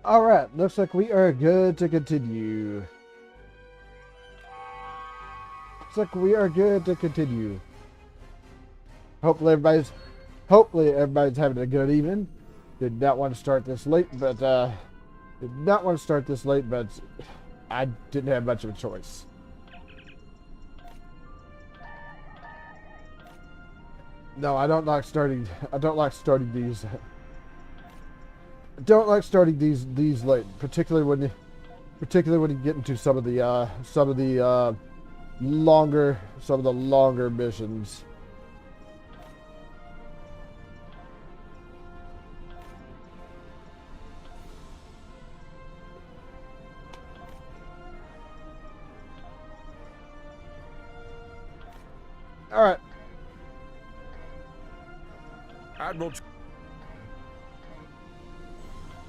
Alright, looks like we are good to continue. Looks like we are good to continue. Hopefully everybody's having a good evening. Did not want to start this late, but I didn't have much of a choice. No, I don't like starting these. I don't like starting these late, particularly when you get into some of the longer missions. All right.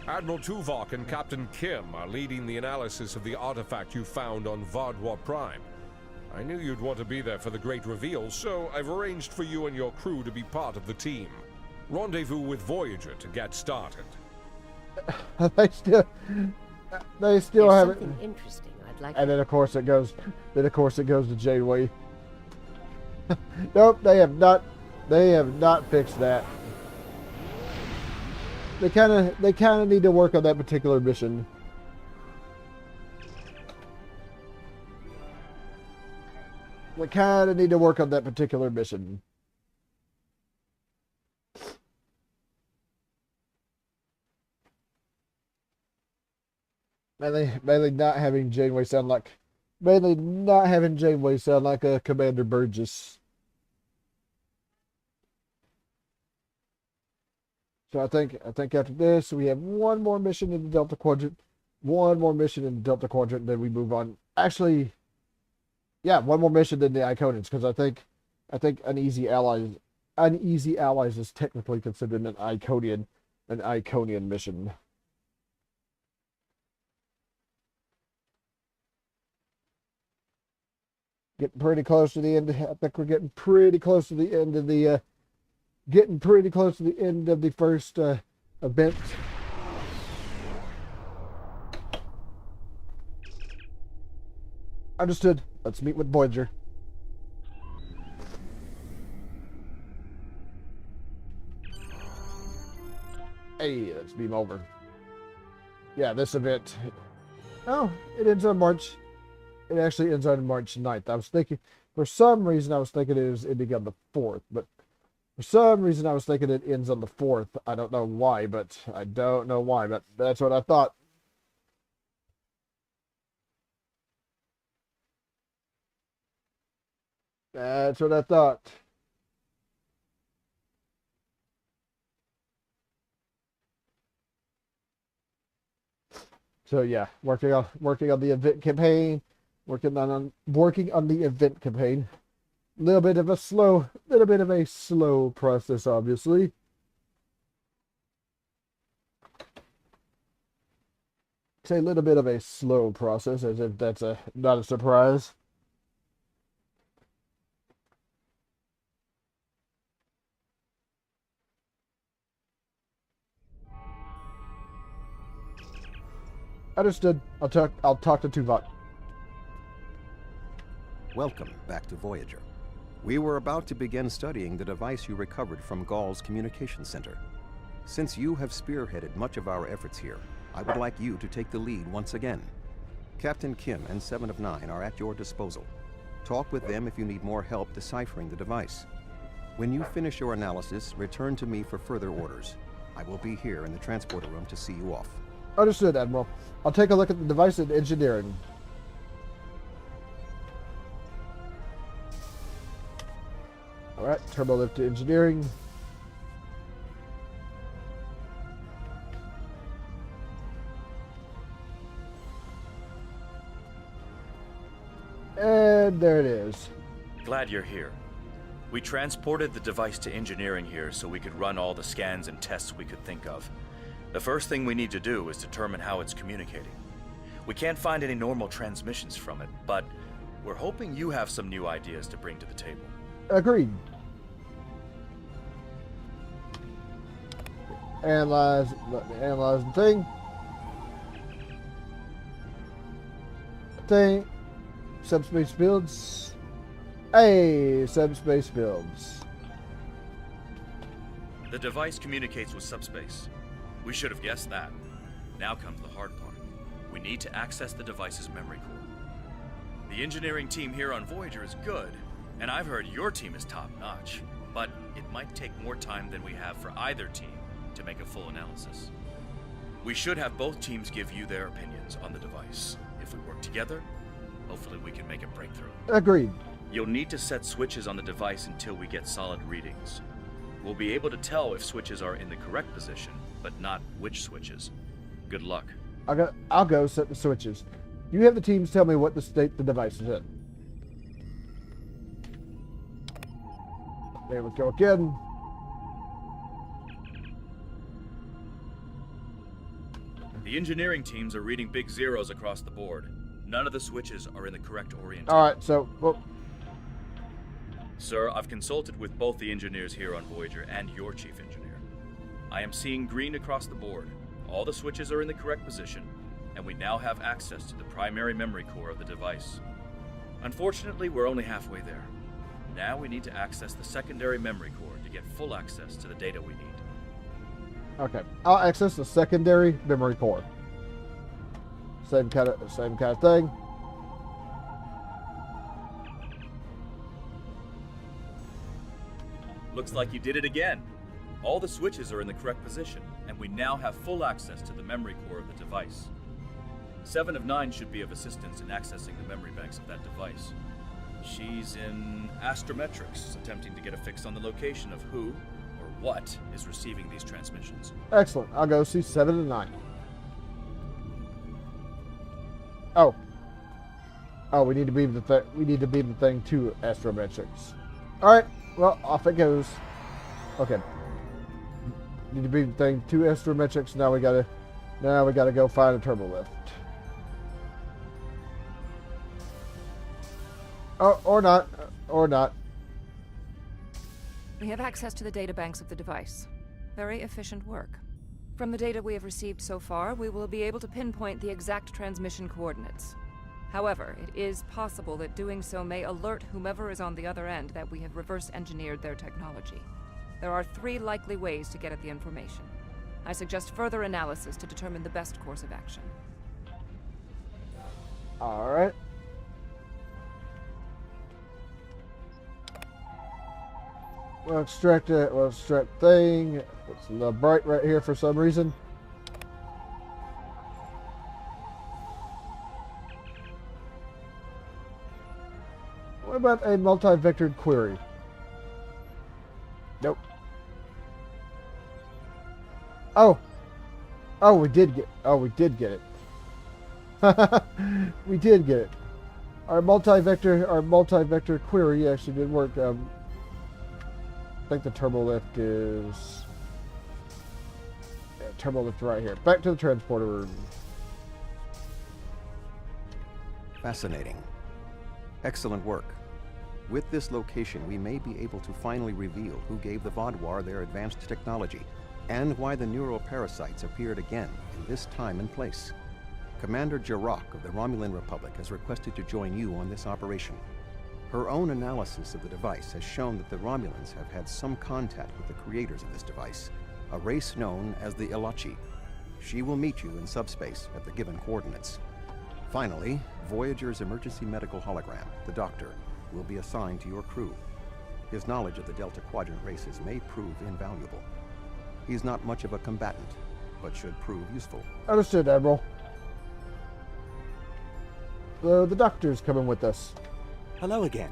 Admiral Tuvok and Captain Kim are leading the analysis of the artifact you found on Vardwa Prime. I knew you'd want to be there for the great reveal, so I've arranged for you and your crew to be part of the team. Rendezvous with Voyager to get started. they still have it. Something interesting I'd like. And then of course it goes to Janeway. Nope, they have not fixed that. They kind of need to work on that particular mission. They kind of need to work on that particular mission. Mainly not having Janeway sound like a Commander Burgess. So I think after this we have one more mission in the Delta Quadrant, then we move on. Actually, yeah, one more mission in the Iconians, because I think Uneasy Allies is technically considered an Iconian mission. Getting pretty close to the end. I think we're getting pretty close to the end of the first event. Understood. Let's meet with Voyager. Hey, let's beam over. Yeah, this event. Oh, it ends on March. It actually ends on March 9th. I was thinking, for some reason, it was ending on the 4th, but for some reason, I was thinking it ends on the 4th. I don't know why, but that's what I thought. That's what I thought. So yeah, working on the event campaign, working on the event campaign. Little bit of a slow process, obviously. Say a little bit of a slow process, as if that's not a surprise. Understood. I'll talk to Tuvok. Welcome back to Voyager. We were about to begin studying the device you recovered from Gall's communication center. Since you have spearheaded much of our efforts here, I would like you to take the lead once again. Captain Kim and 7 of 9 are at your disposal. Talk with them if you need more help deciphering the device. When you finish your analysis, return to me for further orders. I will be here in the transporter room to see you off. Understood, Admiral. I'll take a look at the device in engineering. Alright, turbo lift to engineering. And there it is. Glad you're here. We transported the device to engineering here so we could run all the scans and tests we could think of. The first thing we need to do is determine how it's communicating. We can't find any normal transmissions from it, but we're hoping you have some new ideas to bring to the table. Agreed. Analyze the thing. thing. Subspace builds. Hey, subspace builds. The device communicates with subspace. We should have guessed that. Now comes the hard part. We need to access the device's memory core. The engineering team here on Voyager is good, and I've heard your team is top-notch. But it might take more time than we have for either team to make a full analysis. We should have both teams give you their opinions on the device. If we work together, hopefully we can make a breakthrough. Agreed. You'll need to set switches on the device until we get solid readings. We'll be able to tell if switches are in the correct position, but not which switches. Good luck. I'll go set the switches. You have the teams tell me what the state the device is in. There we go again. The engineering teams are reading big zeros across the board. None of the switches are in the correct orientation. Alright, so... Well, sir, I've consulted with both the engineers here on Voyager and your chief engineer. I am seeing green across the board. All the switches are in the correct position, and we now have access to the primary memory core of the device. Unfortunately, we're only halfway there. Now we need to access the secondary memory core to get full access to the data we need. okay. I'll access the secondary memory core. Same kind of thing. Looks like you did it again. All the switches are in the correct position, and we now have full access to the memory core of the device. 7 of 9 should be of assistance in accessing the memory banks of that device. She's in astrometrics, attempting to get a fix on the location of who or what is receiving these transmissions. Excellent. I'll go see 7 and 9. Oh. Oh, we need to beam the thing to astrometrics. Alright, well, off it goes. Okay. Need to beam the thing to astrometrics. Now we gotta go find a turbo lift. Oh, or not. Or not. We have access to the databanks of the device. Very efficient work. From the data we have received so far, we will be able to pinpoint the exact transmission coordinates. However, it is possible that doing so may alert whomever is on the other end that we have reverse engineered their technology. There are 3 likely ways to get at the information. I suggest further analysis to determine the best course of action. Alright. We'll extract thing. It's a little bright right here for some reason. What about a multi-vectored query? Nope. Oh. Oh, we did get it. We did get it. Our multi-vector query actually did work. I think the turbo lift is... Yeah, turbo lift right here. Back to the transporter room. Fascinating. Excellent work. With this location, we may be able to finally reveal who gave the Vaadwaur their advanced technology, and why the neuroparasites appeared again in this time and place. Commander Jirok of the Romulan Republic has requested to join you on this operation. Her own analysis of the device has shown that the Romulans have had some contact with the creators of this device, a race known as the Ilachi. She will meet you in subspace at the given coordinates. Finally, Voyager's emergency medical hologram, the Doctor, will be assigned to your crew. His knowledge of the Delta Quadrant races may prove invaluable. He's not much of a combatant, but should prove useful. Understood, Admiral. The Doctor's coming with us. Hello again.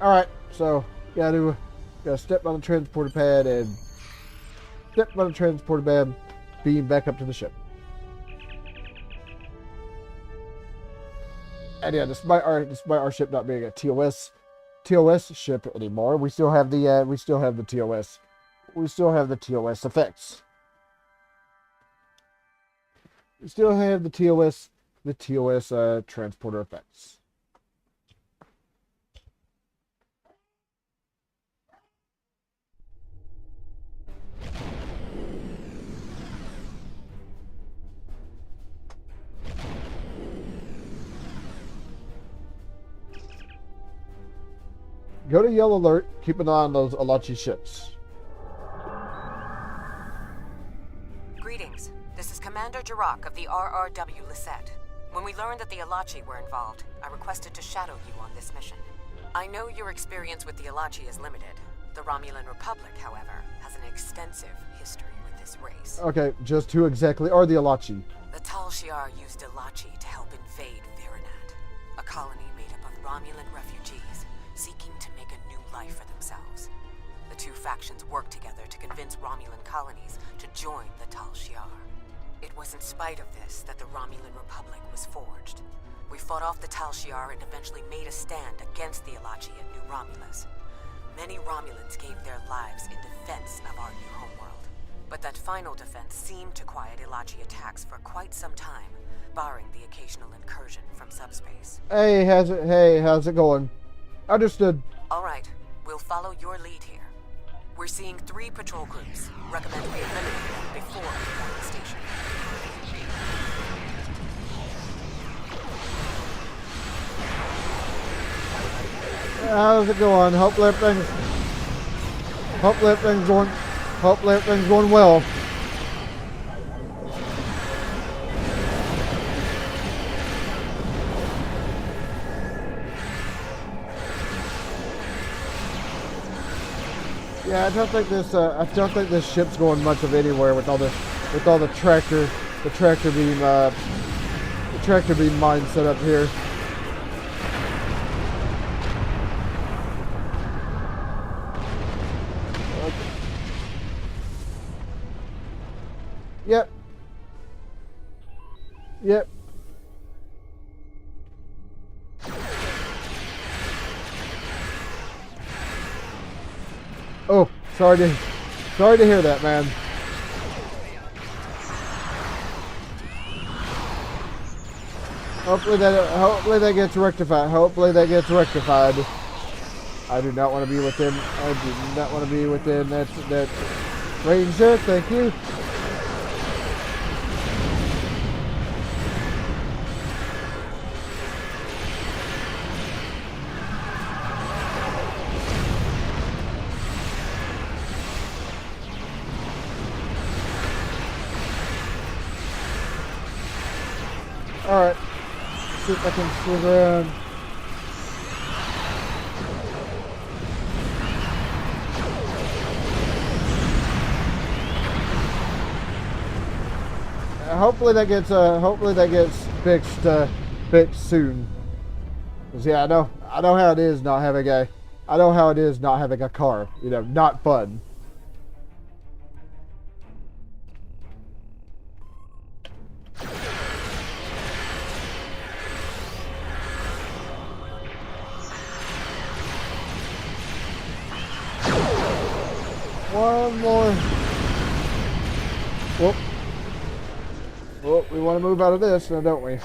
Alright, so gotta step on the transporter pad and beam back up to the ship. And yeah, despite our ship not being a TOS ship anymore, we still have the TOS. We still have the TOS effects. We still have the TOS transporter effects. Go to yellow alert. Keep an eye on those Alachi ships. Greetings. This is Commander Jirok of the RRW Lisette. When we learned that the Alachi were involved, I requested to shadow you on this mission. I know your experience with the Alachi is limited. The Romulan Republic, however, has an extensive history with this race. Okay, just who exactly are the Alachi? The Tal Shiar used Alachi to help invade Virinat, a colony made up of Romulan refugees seeking to make a new life for themselves. The two factions worked together to convince Romulan colonies to join the Tal Shiar. It was in spite of this that the Romulan Republic was forged. We fought off the Tal Shiar and eventually made a stand against the Alachi at New Romulus. Many Romulans gave their lives in defense of our new homeworld. But that final defense seemed to quiet Alachi attacks for quite some time, barring the occasional incursion from subspace. Hey, how's it going? Understood. All right, we'll follow your lead here. We're seeing 3 patrol groups. Recommend we eliminate them before we board the station. How's it going? Hopefully everything's going well. Yeah, I don't think this ship's going much of anywhere with all the tractor beam mines set up here. Yep. Oh, sorry to hear that, man. Hopefully that gets rectified. I do not want to be within. that range there. Thank you. Alright, see if I can swing around. Hopefully that gets fixed soon. 'Cause yeah, I know how it is not having a car. You know, not fun. One more. Whoop. Well, we want to move out of this now, don't we?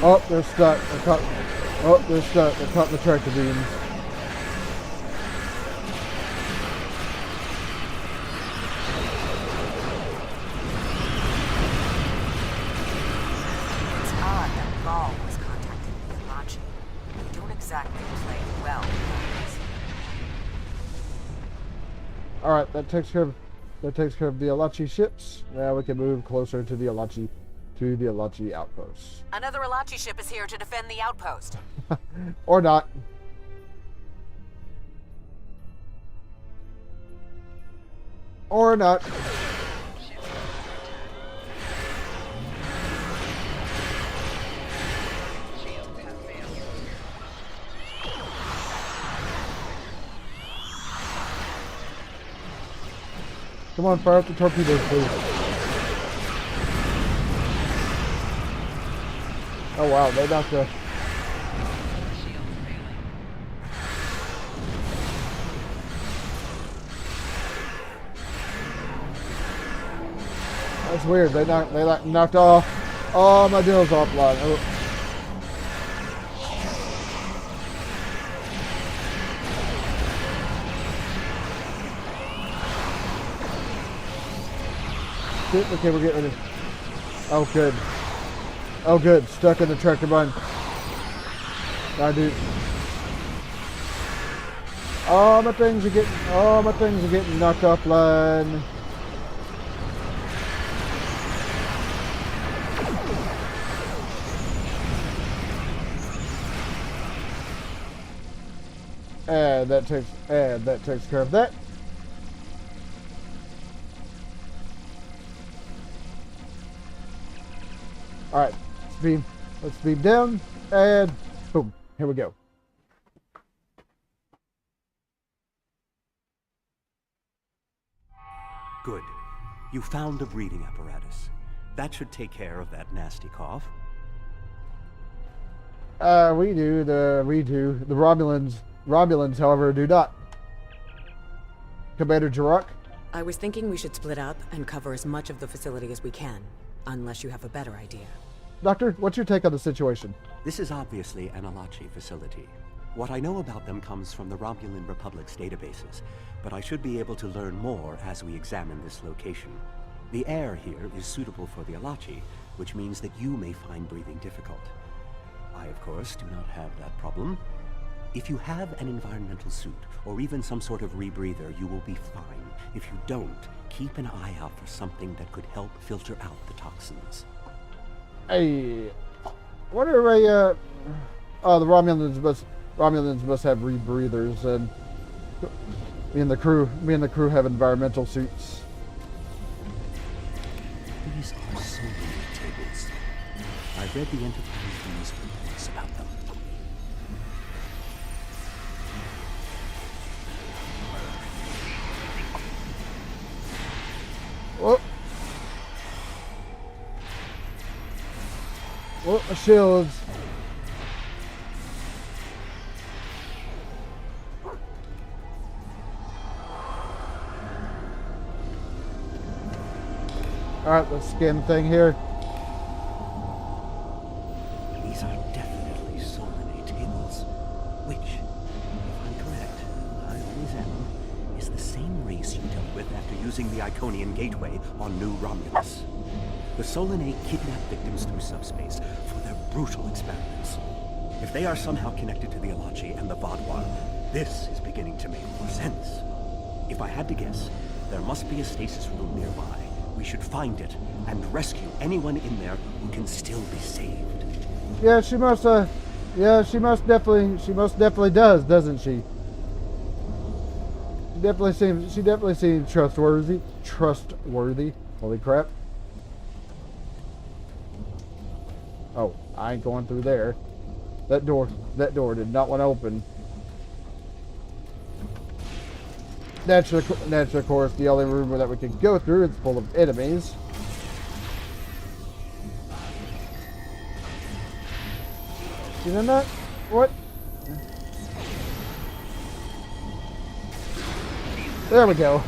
Oh, they're stuck. They're stuck. They're caught in the tractor beams. Alright, that takes care of the Alachi ships. Now we can move closer to the Alachi outposts. Another Alachi ship is here to defend the outpost. Or not. Or not. Come on, fire up the torpedoes, please. Oh wow, they knocked the... That's weird. They knocked all my deals offline. Oh. shit. Okay, we're getting rid of... Oh, good. Oh, good. Stuck in the tractor behind. Nah, dude. All my things are getting knocked offline. And that takes care of that. All right, let's beam down, and boom, here we go. Good. You found a breathing apparatus. That should take care of that nasty cough. We do. The Romulans, however, do not. Commander Jirok? I was thinking we should split up and cover as much of the facility as we can, unless you have a better idea. Doctor, what's your take on the situation? This is obviously an Alachi facility. What I know about them comes from the Romulan Republic's databases, but I should be able to learn more as we examine this location. The air here is suitable for the Alachi, which means that you may find breathing difficult. I, of course, do not have that problem. If you have an environmental suit, or even some sort of rebreather, you will be fine. If you don't, keep an eye out for something that could help filter out the toxins. Hey, what are the Romulans must have rebreathers, and me and the crew have environmental suits. These are so many tables. I read the Enterprise news reports about them. Whoa. Whoa, my shields. Alright, let's scan the thing here. These are definitely Solanae tables, which, if I'm correct, I always am, is the same race you dealt with after using the Iconian Gateway on New Romulus. The Solanae kidnap victims through subspace for their brutal experiments. If they are somehow connected to the Alachi and the Vadwar, this is beginning to make more sense. If I had to guess, there must be a stasis room nearby. We should find it and rescue anyone in there who can still be saved. Yeah, she most definitely does, doesn't she? She definitely seems trustworthy. Holy crap. Oh, I ain't going through there. That door did not want to open. Naturally, of course, the only room that we can go through is full of enemies. You know that? What? There we go.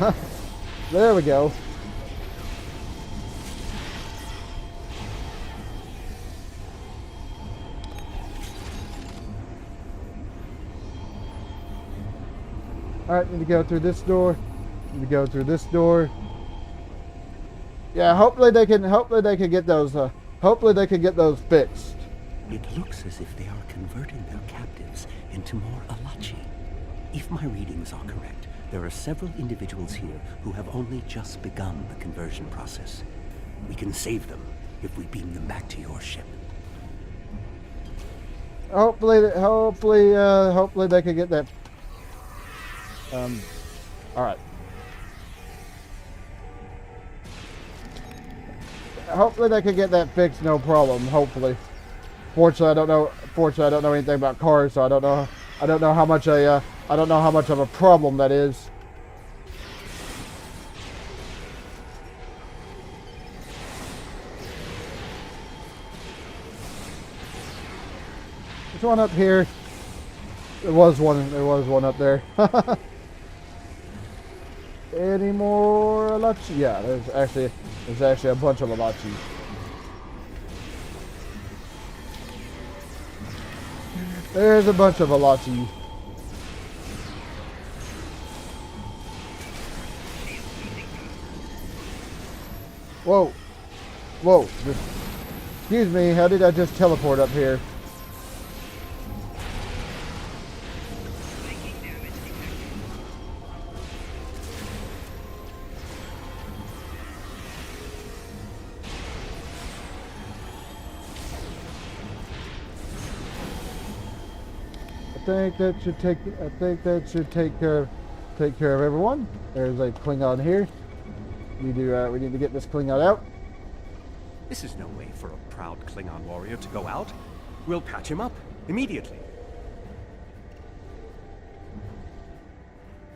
There we go. Alright, need to go through this door. Need to go through this door. Yeah, hopefully they can get those fixed. It looks as if they are converting their captives into more Alachi. If my readings are correct, there are several individuals here who have only just begun the conversion process. We can save them if we beam them back to your ship. Hopefully they can get that. Alright. Hopefully they can get that fixed, no problem. Hopefully. Fortunately, I don't know anything about cars, so I don't know how much of a problem that is. There's one up here. There was one up there. Any more Alachi? Yeah, there's actually a bunch of Alachi. There's a bunch of Alachi. Whoa. Whoa. Excuse me, how did I just teleport up here? I think that should take care of everyone. There's a Klingon here. We need to get this Klingon out. This is no way for a proud Klingon warrior to go out. We'll patch him up immediately.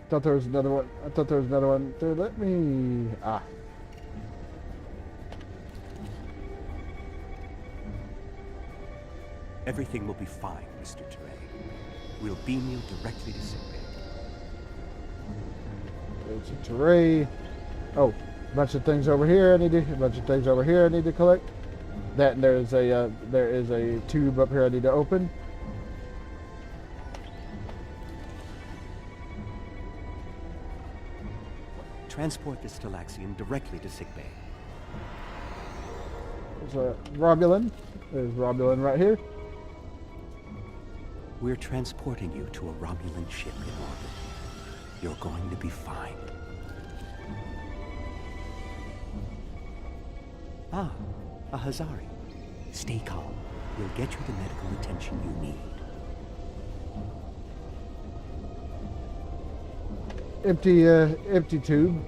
Thought there was another one. I thought there was another one. There, let me. Everything will be fine, Mr. Teray. We'll beam you directly to sickbay. There's a Teray. Oh, a bunch of things over here. A bunch of things over here I need to collect. That and there is a tube up here I need to open. Transport this Talaxian directly to sickbay. There's a Romulan. There's Romulan right here. We're transporting you to a Romulan ship in orbit. You're going to be fine. Ah, a Hazari. Stay calm. We'll get you the medical attention you need. Empty tube.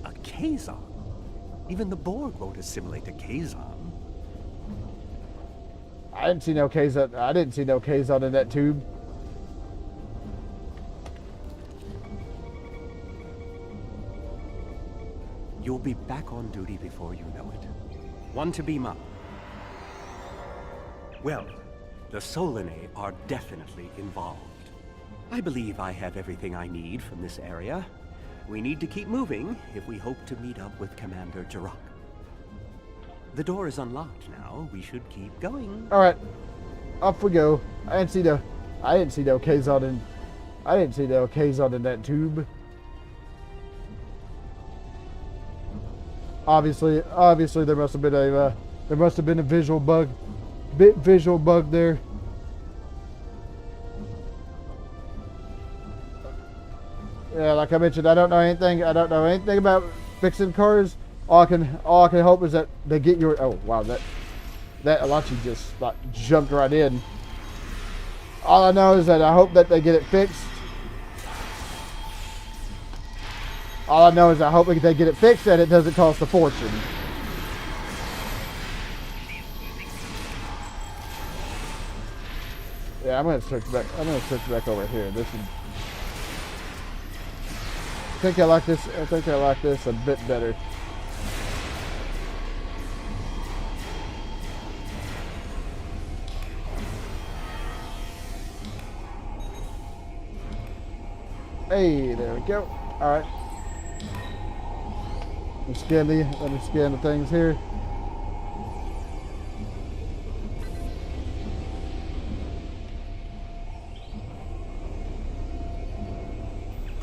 A Kazon? Even the Borg won't assimilate a Kazon. I didn't see no Kazon in that tube. You'll be back on duty before you know it. One to beam up. Well, the Solanae are definitely involved. I believe I have everything I need from this area. We need to keep moving if we hope to meet up with Commander Jirok. The door is unlocked now. We should keep going. All right, off we go. I didn't see no Kazon in that tube. Obviously, there must have been a visual bug there. Yeah, like I mentioned, I don't know anything about fixing cars. All I can hope is that they get your. Oh wow, that Alachi just like jumped right in. All I know is that I hope that they get it fixed. All I know is I hope they get it fixed and it doesn't cost a fortune. Yeah, I'm gonna switch back over here. I think I like this a bit better. Hey, there we go. All right. Let me scan the things here.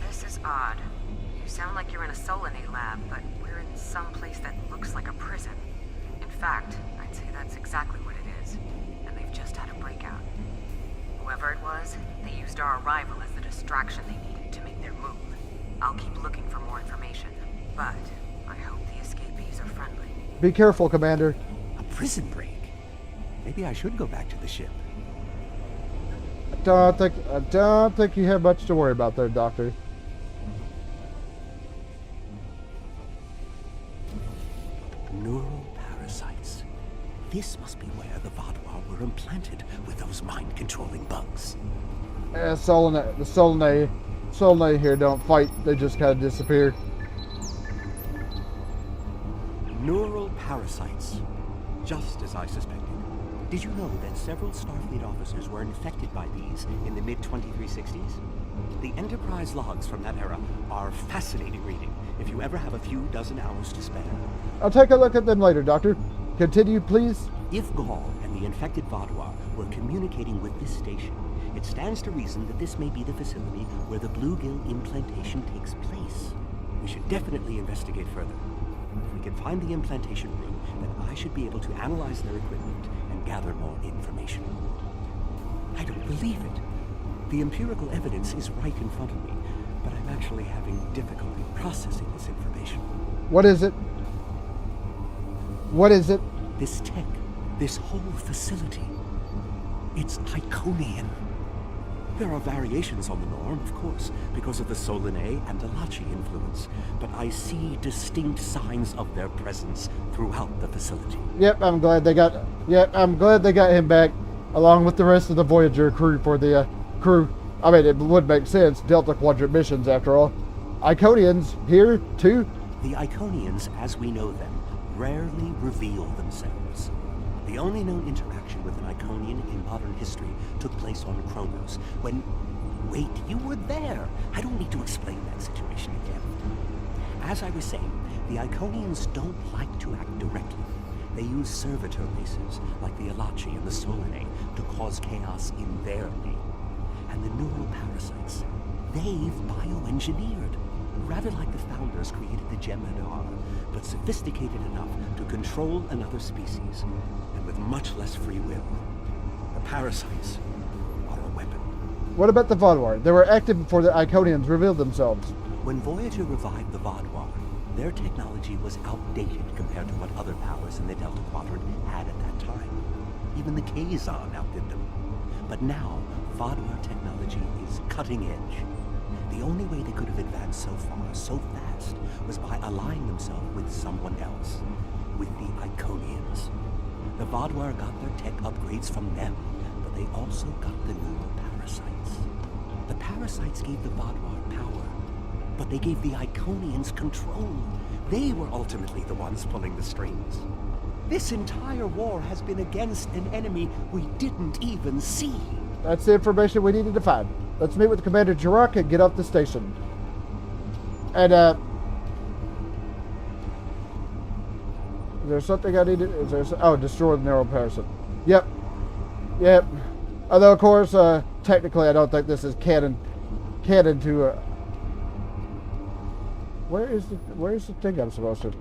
This is odd. You sound like you're in a Solanae lab, but we're in some place that looks like a prison. In fact, I'd say that's exactly what it is. And they've just had a breakout. Whoever it was, they used our arrival as the distraction they needed to make their move. I'll keep looking for more information, but I hope the escapees are friendly. Be careful, Commander. A prison break? Maybe I should go back to the ship. I don't think you have much to worry about there, Doctor. Neural parasites. This must be where the Vaadwaur were implanted with those mind-controlling bugs. The Solanae here don't fight. They just kind of disappear. Neural parasites. Just as I suspected. Did you know that several Starfleet officers were infected by these in the mid-2360s? The Enterprise logs from that era are fascinating reading if you ever have a few dozen hours to spare. I'll take a look at them later, Doctor. Continue, please. If Gaul and the infected Vaadwaur were communicating with this station, it stands to reason that this may be the facility where the bluegill implantation takes place. We should definitely investigate further. If we can find the implantation room, then I should be able to analyze their equipment and gather more information. I don't believe it. The empirical evidence is right in front of me, but I'm actually having difficulty processing this information. What is it? What is it? This tech, this whole facility, it's Iconian. There are variations on the norm, of course, because of the Solanae and Delachi influence, but I see distinct signs of their presence throughout the facility. Yep, I'm glad they got him back, along with the rest of the Voyager crew for the crew. I mean, it would make sense. Delta Quadrant missions, after all. Iconians here too. The Iconians, as we know them, rarely reveal themselves. The only known interaction with an Iconian in modern history took place on Kronos, when... Wait, you were there! I don't need to explain that situation again. As I was saying, the Iconians don't like to act directly. They use servitor races, like the Elachi and the Solanae, to cause chaos in their name. And the neural parasites, they've bioengineered. Rather like the founders created the Jem'Hadar, but sophisticated enough to control another species, and with much less free will. The parasites are a weapon. What about the Vaadwaur? They were active before the Iconians revealed themselves. When Voyager revived the Vaadwaur, their technology was outdated compared to what other powers in the Delta Quadrant had at that time. Even the Kazon outdid them. But now, Vaadwaur technology is cutting edge. The only way they could have advanced so far, so fast, was by allying themselves with someone else. With the Iconians. The Vaadwaur got their tech upgrades from them, but they also got the neural parasites. The parasites gave the Vaadwaur power, but they gave the Iconians control. They were ultimately the ones pulling the strings. This entire war has been against an enemy we didn't even see. That's the information we needed to find. Let's meet with Commander Jirok and get off the station. And, is there something I needed? Is there... Oh, destroy the neural parasite. Yep. Yep. Although, of course, technically, I don't think this is canon to, where is the thing I'm supposed to...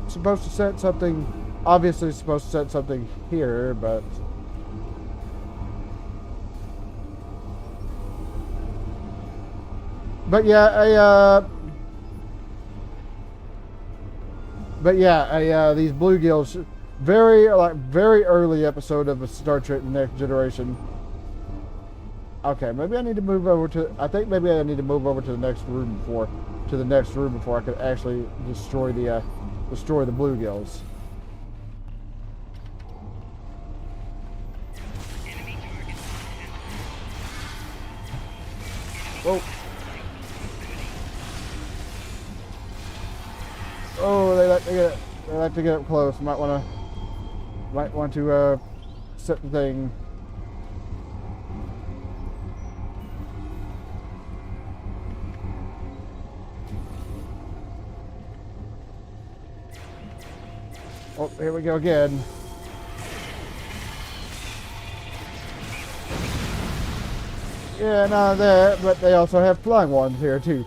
Supposed to set something, obviously supposed to set something here, but these bluegills, very early episode of a Star Trek: The Next Generation. Okay, maybe I need to move over to. I think maybe I need to move over to the next room before I could actually destroy the bluegills. Whoa. Oh, they like to get up close. Might want to set the thing. Oh, here we go again. Yeah, none of that, but they also have flying ones here too.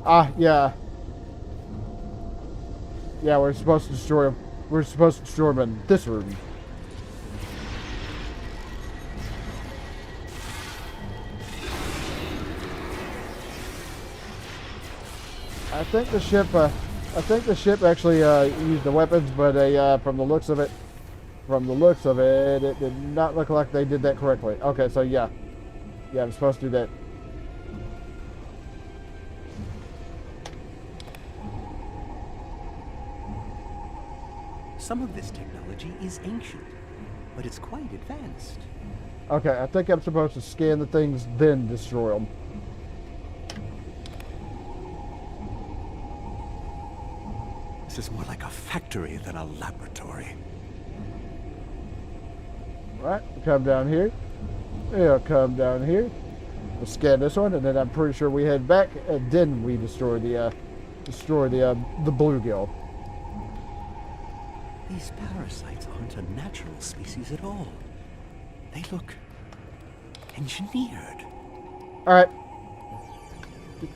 Ah, yeah. Yeah, we're supposed to destroy them. We're supposed to destroy them in this room. I think the ship actually used the weapons, but from the looks of it, it did not look like they did that correctly. Okay, so yeah, I'm supposed to do that. Some of this technology is ancient, but it's quite advanced. Okay, I think I'm supposed to scan the things, then destroy them. This is more like a factory than a laboratory. Right, come down here. Yeah, come down here. We'll scan this one, and then I'm pretty sure we head back, and then we destroy the bluegill. These parasites aren't a natural species at all. They look engineered. All right.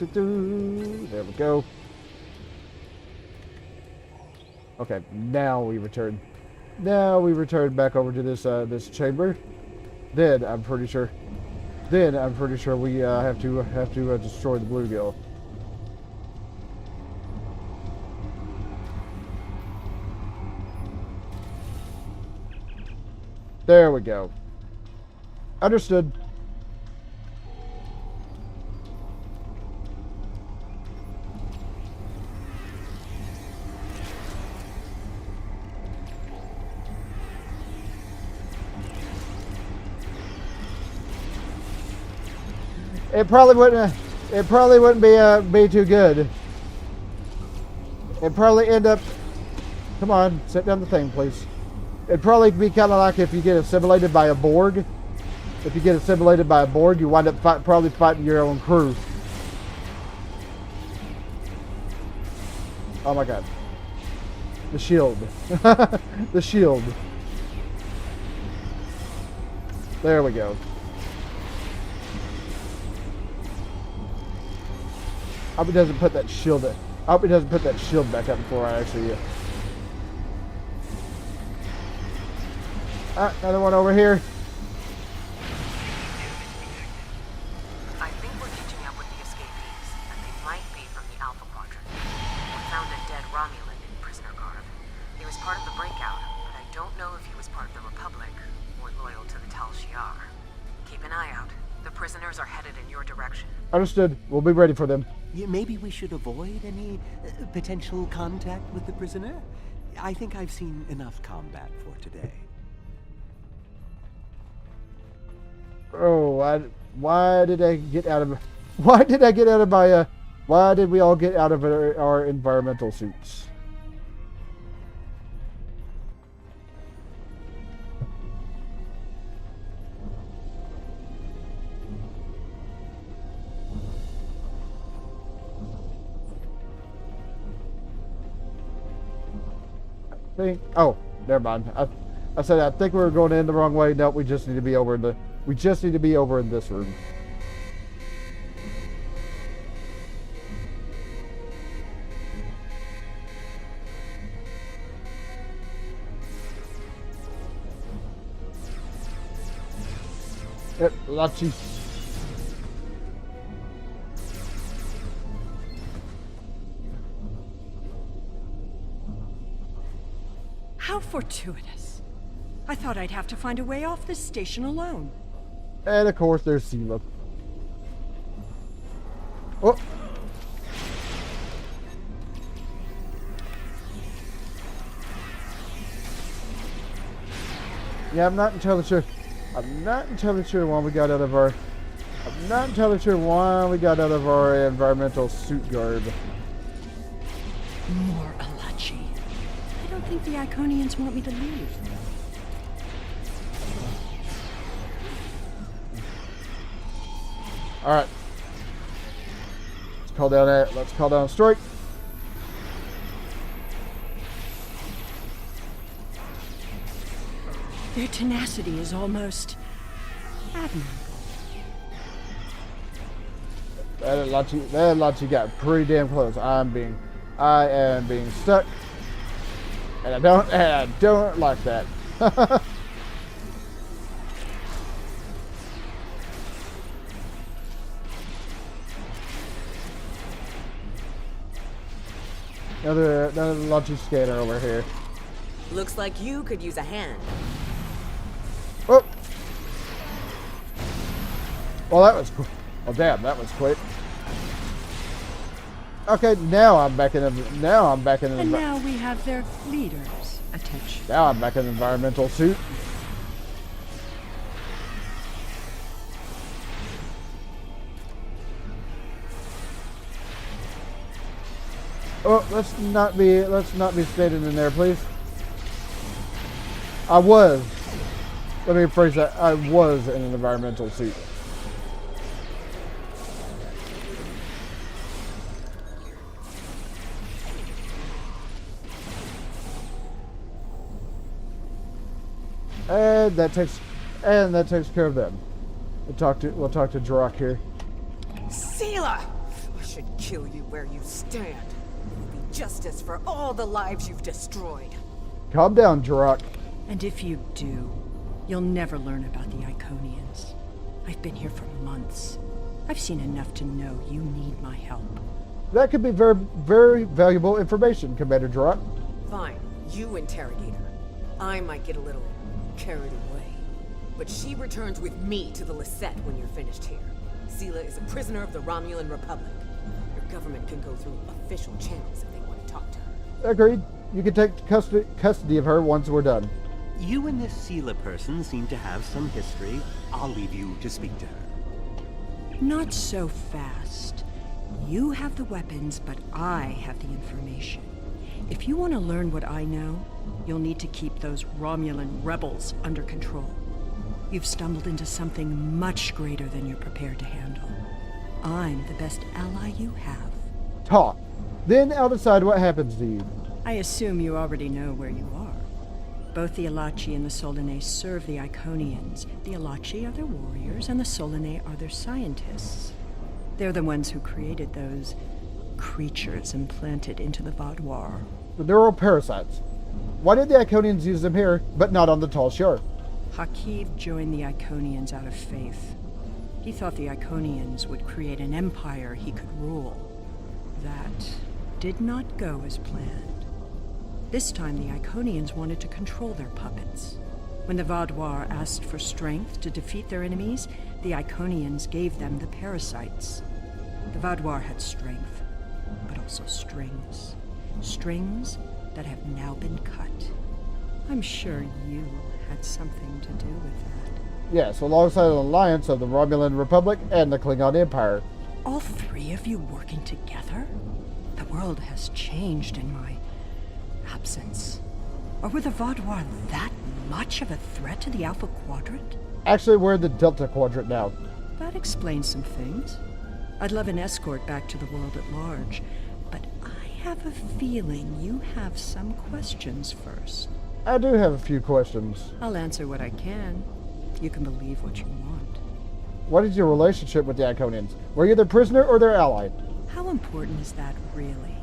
There we go. Okay, now we return. Now we return back over to this this chamber. Then I'm pretty sure. Then I'm pretty sure we have to destroy the bluegill. There we go. Understood. It probably wouldn't. It probably wouldn't be too good. It'd probably end up. Come on, set down the thing, please. It'd probably be kind of like if you get assimilated by a Borg. If you get assimilated by a Borg, you wind up probably fighting your own crew. Oh my God. The shield. The shield. There we go. I hope he doesn't put that shield. I hope he doesn't put that shield back up before I actually. Another one over here. I think we're catching up with the escapees, and they might be from the Alpha Quadrant. We found a dead Romulan in prisoner garb. He was part of the breakout, but I don't know if he was part of the Republic or loyal to the Tal Shiar. Keep an eye out. The prisoners are headed in your direction. Understood. We'll be ready for them. Yeah, maybe we should avoid any potential contact with the prisoner? I think I've seen enough combat for today. Oh, why did I get out of? Why did I get out of my? Why did we all get out of our environmental suits? Oh, never mind. I said I think we were going in the wrong way. No, we just need to be over in the. We just need to be over in this room. Yep, Lachi. How fortuitous. I thought I'd have to find a way off this station alone. And of course there's Sela. Oh! Yeah, I'm not entirely sure. I'm not entirely sure why we got out of our. I'm not entirely sure why we got out of our environmental suit garb. More Alachi. I don't think the Iconians want me to leave. All right. Let's call down a. Let's call down a strike. Their tenacity is almost admirable. That Lachi got pretty damn close. I am being stuck, and I don't like that. Another Lachi scanner over here. Looks like you could use a hand. Oh. Well, that was quick. Oh, damn, that was quick. Okay, now I'm back in. Now I'm back in. And now we have their leader's attention. Now I'm back in the environmental suit. Oh, let's not be standing in there, please. I was. Let me rephrase that. I was in an environmental suit. And that takes care of them. We'll talk to Drock here. Sela! I should kill you where you stand. It will be justice for all the lives you've destroyed. Calm down, Drock. And if you do, you'll never learn about the Iconians. I've been here for months. I've seen enough to know you need my help. That could be very, very valuable information, Commander Drock. Fine, you interrogate her. I might get a little carried away. But she returns with me to the Lisette when you're finished here. Sela is a prisoner of the Romulan Republic. Your government can go through official channels if they want to talk to her. Agreed. You can take custody of her once we're done. You and this Sela person seem to have some history. I'll leave you to speak to her. Not so fast. You have the weapons, but I have the information. If you want to learn what I know, you'll need to keep those Romulan rebels under control. You've stumbled into something much greater than you're prepared to handle. I'm the best ally you have. Talk. Then I'll decide what happens to you. I assume you already know where you are. Both the Alachi and the Solanae serve the Iconians. The Alachi are their warriors, and the Solanae are their scientists. They're the ones who created those creatures implanted into the Vaadwaur. The neural parasites. Why did the Iconians use them here, but not on the Tall Shore? Hakiv joined the Iconians out of faith. He thought the Iconians would create an empire he could rule. That did not go as planned. This time the Iconians wanted to control their puppets. When the Vaadwaur asked for strength to defeat their enemies, the Iconians gave them the parasites. The Vaadwaur had strength, but also strings. Strings that have now been cut. I'm sure you had something to do with that. Yes, alongside an alliance of the Romulan Republic and the Klingon Empire. All three of you working together? The world has changed in my absence. Or were the Vaadwaur that much of a threat to the Alpha Quadrant? Actually, we're in the Delta Quadrant now. That explains some things. I'd love an escort back to the world at large, but I have a feeling you have some questions first. I do have a few questions. I'll answer what I can. You can believe what you want. What is your relationship with the Iconians? Were you their prisoner or their ally? How important is that, really?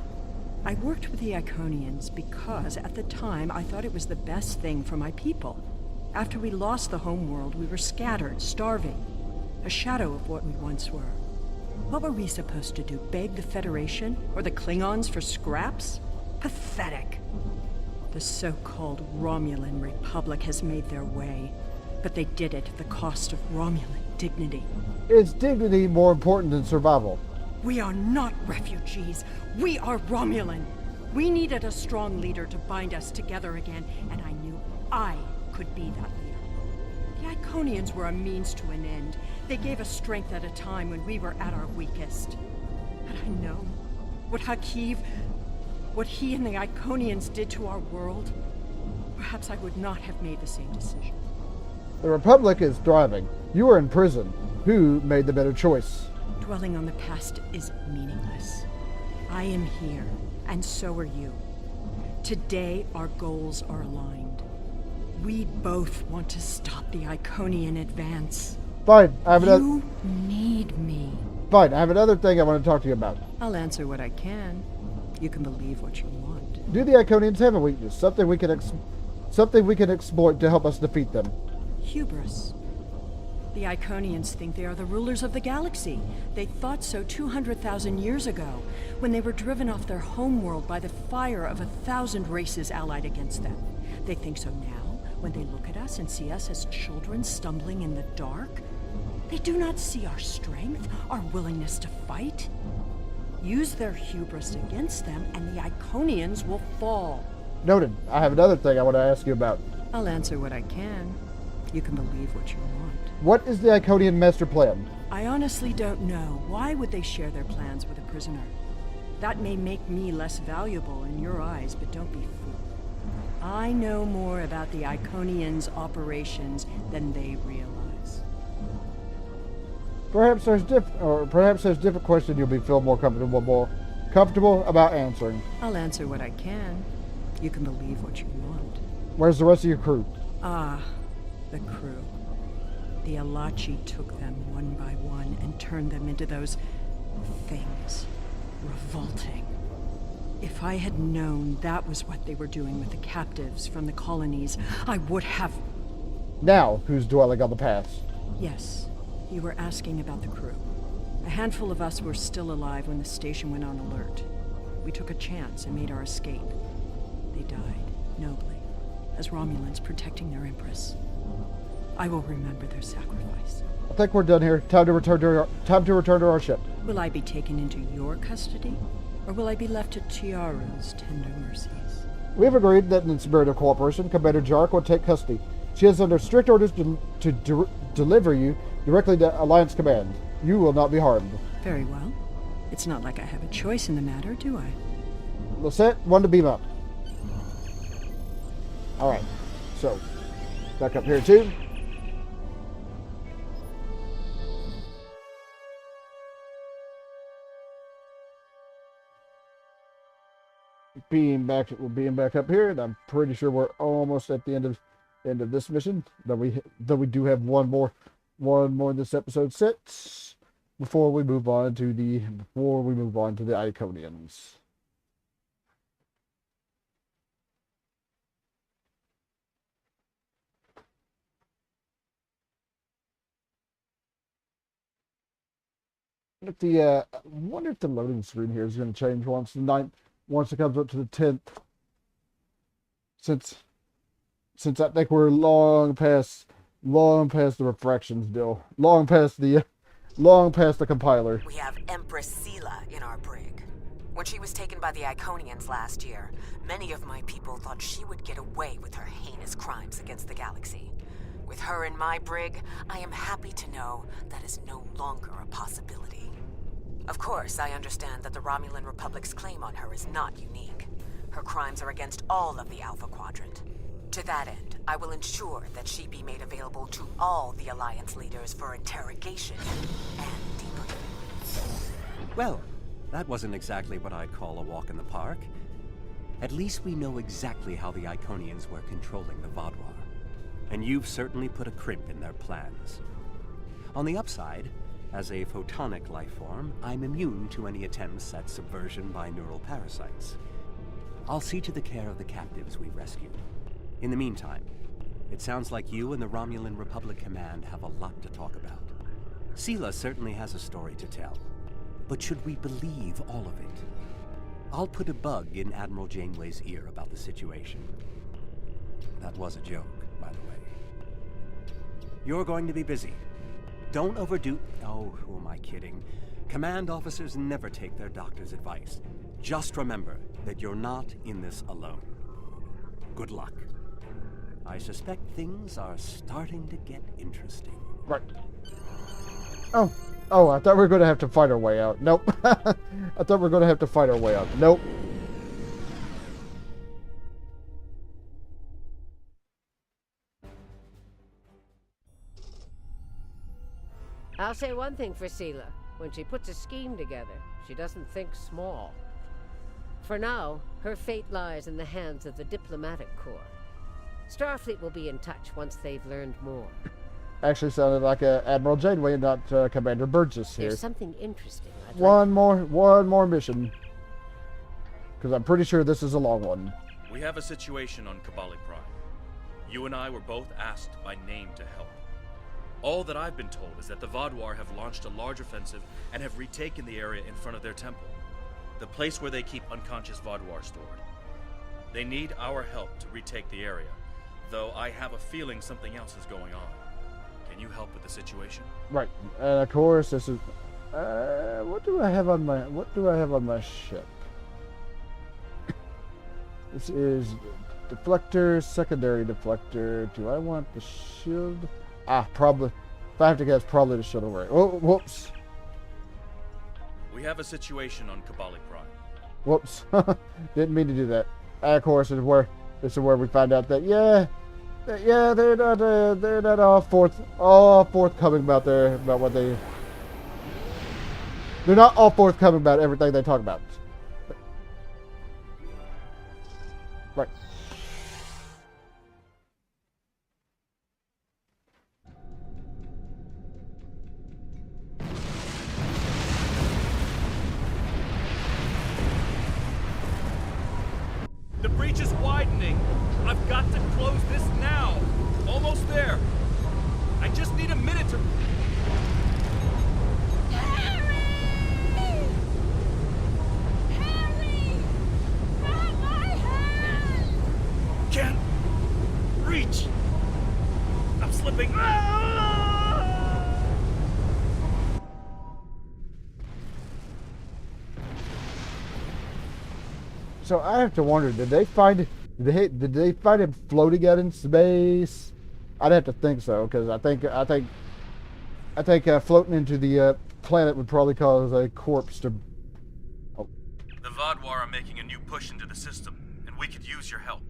I worked with the Iconians because, at the time, I thought it was the best thing for my people. After we lost the homeworld, we were scattered, starving. A shadow of what we once were. What were we supposed to do? Beg the Federation or the Klingons for scraps? Pathetic. The so-called Romulan Republic has made their way, but they did it at the cost of Romulan dignity. Is dignity more important than survival? We are not refugees. We are Romulan. We needed a strong leader to bind us together again, and I knew I could be that leader. The Iconians were a means to an end. They gave us strength at a time when we were at our weakest. Had I known what Hakiv, what he and the Iconians did to our world, perhaps I would not have made the same decision. The Republic is thriving. You are in prison. Who made the better choice? Dwelling on the past is meaningless. I am here, and so are you. Today, our goals are aligned. We both want to stop the Iconian advance. Fine, I have another. You need me. Fine, I have another thing I want to talk to you about. I'll answer what I can. You can believe what you want. Do the Iconians have a weakness? Something we can exploit to help us defeat them? Hubris. The Iconians think they are the rulers of the galaxy. They thought so 200,000 years ago, when they were driven off their homeworld by the fire of 1,000 races allied against them. They think so now, when they look at us and see us as children stumbling in the dark. They do not see our strength, our willingness to fight. Use their hubris against them, and the Iconians will fall. Noted. I have another thing I want to ask you about. I'll answer what I can. You can believe what you want. What is the Iconian master plan? I honestly don't know. Why would they share their plans with a prisoner? That may make me less valuable in your eyes, but don't be fooled. I know more about the Iconians' operations than they realize. Perhaps there's different questions you'll be feel more comfortable about answering. I'll answer what I can. You can believe what you want. Where's the rest of your crew? The crew. The Alachi took them one by one and turned them into those things. Revolting. If I had known that was what they were doing with the captives from the colonies, I would have... Now, who's dwelling on the past? Yes, you were asking about the crew. A handful of us were still alive when the station went on alert. We took a chance and made our escape. They died, nobly, as Romulans protecting their Empress. I will remember their sacrifice. I think we're done here. Time to return to our ship. Will I be taken into your custody? Or will I be left to Tiara's tender mercies? We have agreed that in the spirit of cooperation, Commander Jark will take custody. She is under strict orders to deliver you directly to Alliance Command. You will not be harmed. Very well. It's not like I have a choice in the matter, do I? Lisette, one to beam up. Alright, so, back up here too. We're being back up here, and I'm pretty sure we're almost at the end of this mission. Though we do have one more in this episode set before we move on to the Iconians. I wonder if the loading screen here is going to change once it comes up to the 10th. Since I think we're long past the refractions deal. Long past the compiler. We have Empress Sela in our brig. When she was taken by the Iconians last year, many of my people thought she would get away with her heinous crimes against the galaxy. With her in my brig, I am happy to know that is no longer a possibility. Of course, I understand that the Romulan Republic's claim on her is not unique. Her crimes are against all of the Alpha Quadrant. To that end, I will ensure that she be made available to all the Alliance leaders for interrogation and debriefing. Well, that wasn't exactly what I'd call a walk in the park. At least we know exactly how the Iconians were controlling the Vaadwaur. And you've certainly put a crimp in their plans. On the upside, as a photonic life form, I'm immune to any attempts at subversion by neural parasites. I'll see to the care of the captives we've rescued. In the meantime, it sounds like you and the Romulan Republic Command have a lot to talk about. Sela certainly has a story to tell, but should we believe all of it? I'll put a bug in Admiral Janeway's ear about the situation. That was a joke, by the way. You're going to be busy. Don't overdo... Oh, who am I kidding? Command officers never take their doctor's advice. Just remember that you're not in this alone. Good luck. I suspect things are starting to get interesting. Right. Oh, I thought we were going to have to fight our way out. Nope. I thought we were going to have to fight our way out. Nope. I'll say one thing for Sela. When she puts a scheme together, she doesn't think small. For now, her fate lies in the hands of the diplomatic corps. Starfleet will be in touch once they've learned more. Actually sounded like Admiral Janeway and not Commander Burgess here. There's something interesting I'd one more mission. Because I'm pretty sure this is a long one. We have a situation on Kabali Prime. You and I were both asked by name to help. All that I've been told is that the Vaadwaur have launched a large offensive and have retaken the area in front of their temple, the place where they keep unconscious Vaadwaur stored. They need our help to retake the area, though I have a feeling something else is going on. Can you help with the situation? Right, and of course this is. What do I have on my ship? This is deflector, secondary deflector. Do I want the shield? Probably. If I have to guess, probably the shield array. Oh, whoops. We have a situation on Kabali Prime. Whoops. Didn't mean to do that. Of course, this is where we find out that they're not all forthcoming about what they. They're not all forthcoming about everything they talk about. Right. got to close this now. Almost there. I just need a minute to... Can't reach. I'm slipping. So I have to wonder, did they find him floating out in space? I'd have to think so, because I think floating into the planet would probably cause a corpse to. Oh. The Vadwar are making a new push into the system, and we could use your help.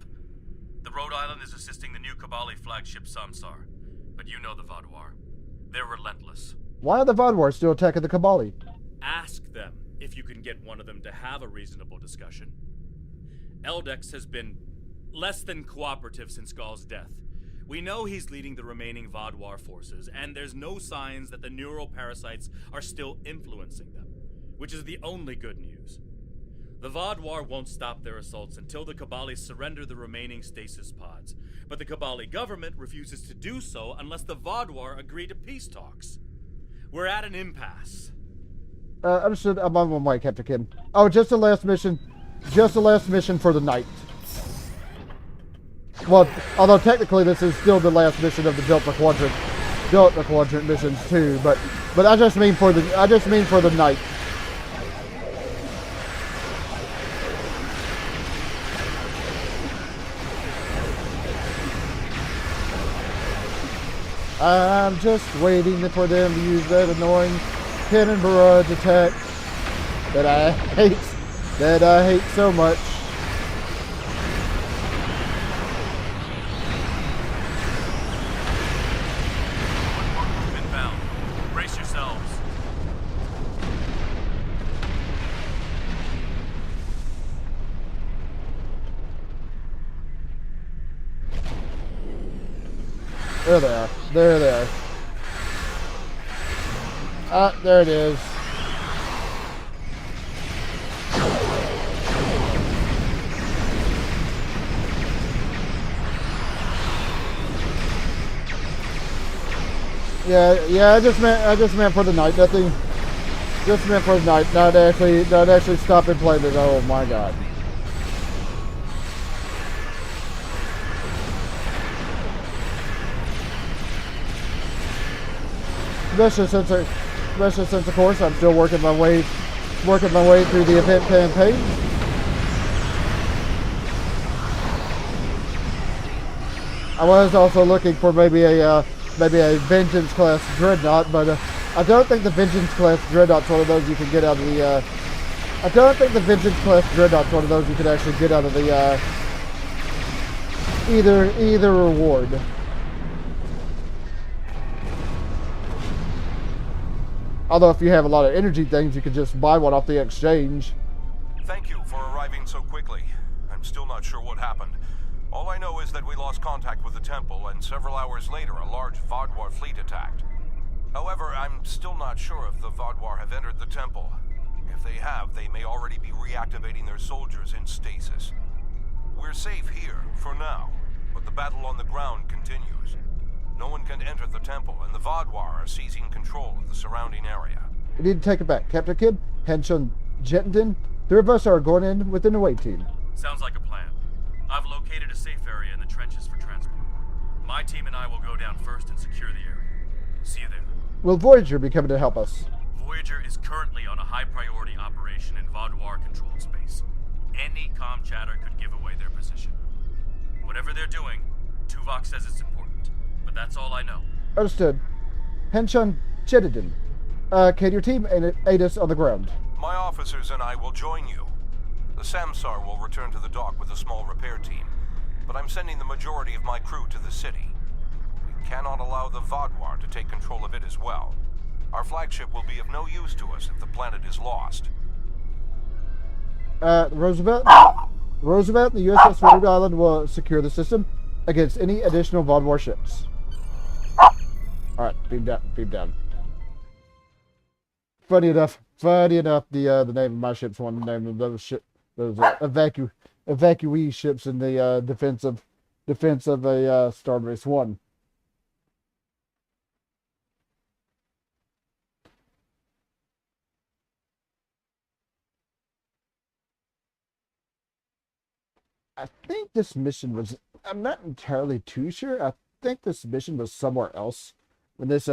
The Rhode Island is assisting the new Kabali flagship Samsar, but you know the Vadwar. They're relentless. Why are the Vadwar still attacking the Kabali? Ask them if you can get one of them to have a reasonable discussion. Eldex has been less than cooperative since Gaul's death. We know he's leading the remaining Vadwar forces, and there's no signs that the neural parasites are still influencing them, which is the only good news. The Vadwar won't stop their assaults until the Kabali surrender the remaining stasis pods, but the Kabali government refuses to do so unless the Vadwar agree to peace talks. We're at an impasse. Understood. I'm on my way, Captain Kim. Oh, just the last mission. Just the last mission for the night. Well, although technically this is still the last mission of the Delta Quadrant missions too, but I just mean for the night. I'm just waiting for them to use that annoying cannon barrage attack that I hate so much. Inbound. Brace yourselves. There they are. There they are. Ah, there it is. Yeah, I just meant for the night. Nothing. Just meant for the night. Not actually stop and play this. Oh my god. Especially since of course I'm still working my way through the event campaign. I was also looking for maybe a Vengeance class Dreadnought, but I don't think the Vengeance class Dreadnought's one of those you can get out of the. I don't think the Vengeance class Dreadnought's one of those you can actually get out of the either reward. Although if you have a lot of energy things, you could just buy one off the exchange. Thank you for arriving so quickly. I'm still not sure what happened. All I know is that we lost contact with the temple, and several hours later a large Vadwar fleet attacked. However, I'm still not sure if the Vadwar have entered the temple. If they have, they may already be reactivating their soldiers in stasis. We're safe here, for now, but the battle on the ground continues. No one can enter the temple, and the Vadwar are seizing control of the surrounding area. You need to take it back. Captain Kidd, Henshun, Jettenden, three of us are going in with an away team. Sounds like a plan. I've located a safe area in the trenches for transport. My team and I will go down first and secure the area. See you there. Will Voyager be coming to help us? Voyager is currently on a high-priority operation in Vadwar-controlled space. Any comm chatter could give away their position. Whatever they're doing, Tuvok says it's important, but that's all I know. Understood. Henshun, Jettenden, can your team aid us on the ground? My officers and I will join you. The Samsar will return to the dock with a small repair team, but I'm sending the majority of my crew to the city. We cannot allow the Vadwar to take control of it as well. Our flagship will be of no use to us if the planet is lost. Roosevelt and the USS Rhode Island will secure the system against any additional Vadwar ships. Alright, beam down. Funny enough, the name of my ship's one of the name of those evacuee ships in the defense of defense of a Starbase 1. I think this mission was, I'm not entirely too sure. I think this mission was somewhere else when this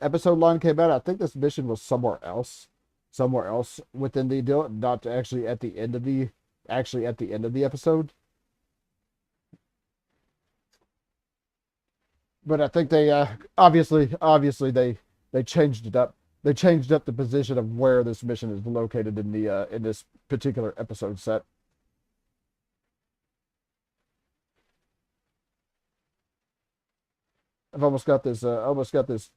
episode line came out. I think this mission was somewhere else within the deal, not actually at the end of the episode. But I think they obviously they changed it up. They changed up the position of where this mission is located in the in this particular episode set. I've almost got this. I've almost got that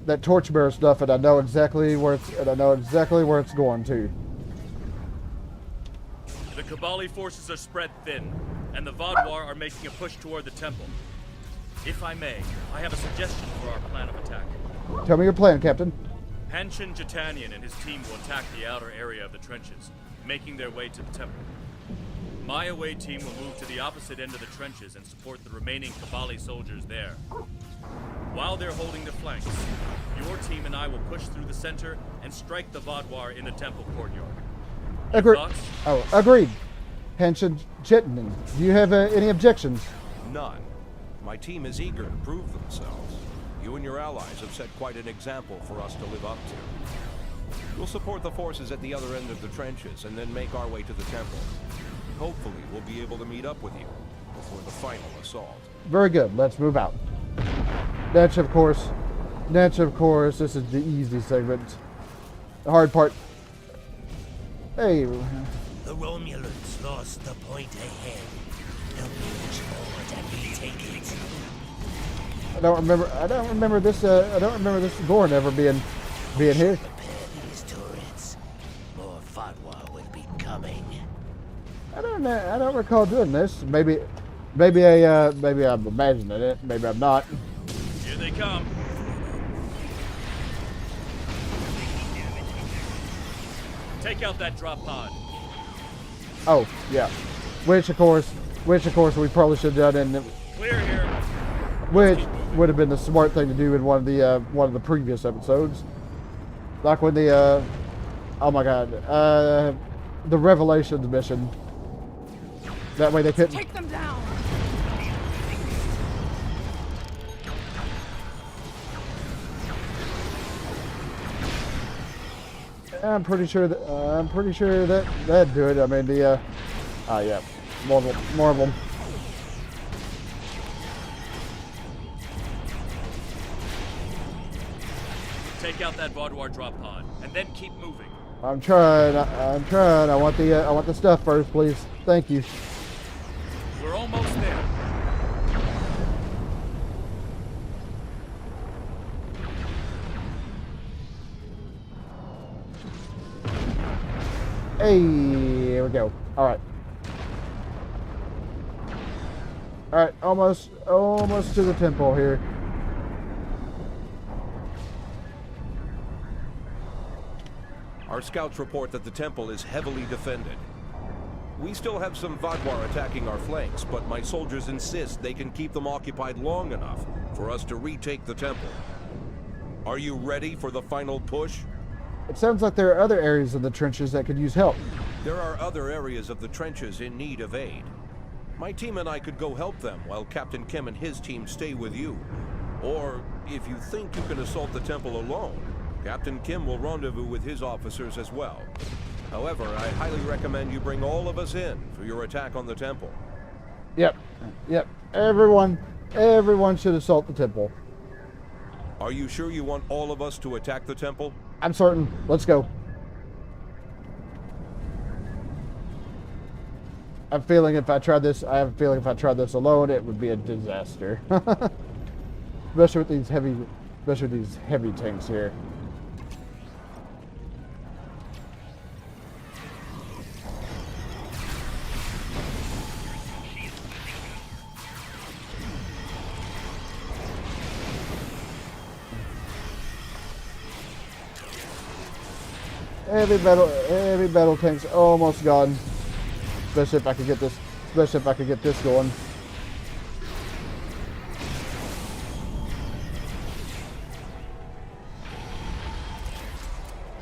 that torchbearer stuff, and I know exactly where it's going to. The Kabali forces are spread thin, and the Vaadwaur are making a push toward the temple. If I may, I have a suggestion for our plan of attack. Tell me your plan, Captain. Hanshin Jatanian and his team will attack the outer area of the trenches, making their way to the temple. My away team will move to the opposite end of the trenches and support the remaining Kabali soldiers there. While they're holding the flanks, your team and I will push through the center and strike the Vaadwaur in the temple courtyard. Agreed. Hanshin Jatanian, do you have any objections? None. My team is eager to prove themselves. You and your allies have set quite an example for us to live up to. We'll support the forces at the other end of the trenches and then make our way to the temple. Hopefully, we'll be able to meet up with you before the final assault. Very good. Let's move out. That's of course, this is the easy segment. The hard part. Hey. The Romulans lost the point ahead. They'll push forward and retake it. I don't remember this Gorn ever being here. Prepare these turrets. More Vaadwaur will be coming. I don't recall doing this. Maybe I'm imagining it. Maybe I'm not. Here they come. Take out that drop pod. Oh yeah, which of course we probably should have done, and Clear here. which would have been the smart thing to do in one of the previous episodes, like when the oh my god, the Revelations mission. That way they couldn't Take them down. I'm pretty sure that that'd do it. I mean the yeah, more of them. Take out that Vaadwaur drop pod, and then keep moving. I'm trying. I want the stuff first, please. Thank you. We're almost there. Hey, here we go. All right, almost to the temple here. Our scouts report that the temple is heavily defended. We still have some Vaadwaur attacking our flanks, but my soldiers insist they can keep them occupied long enough for us to retake the temple. Are you ready for the final push? It sounds like there are other areas of the trenches that could use help. There are other areas of the trenches in need of aid. My team and I could go help them while Captain Kim and his team stay with you. Or, if you think you can assault the temple alone, Captain Kim will rendezvous with his officers as well. However, I highly recommend you bring all of us in for your attack on the temple. Yep. Everyone should assault the temple. Are you sure you want all of us to attack the temple? I'm certain. Let's go. I have a feeling if I tried this alone, it would be a disaster. especially with these heavy tanks here. Heavy battle tank's almost gone. Especially if I could get this. Especially if I could get this going.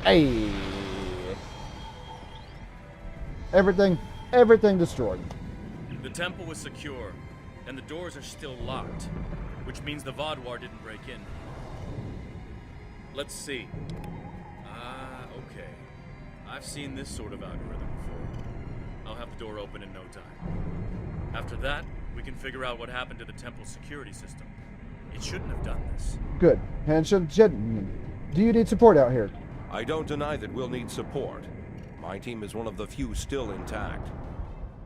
Hey. Everything destroyed. The temple was secure, and the doors are still locked, which means the Vaadwaur didn't break in. Let's see. Okay. I've seen this sort of algorithm before. I'll have the door open in no time. After that, we can figure out what happened to the temple's security system. It shouldn't have done this. Good. And shouldn't. Do you need support out here? I don't deny that we'll need support. My team is one of the few still intact.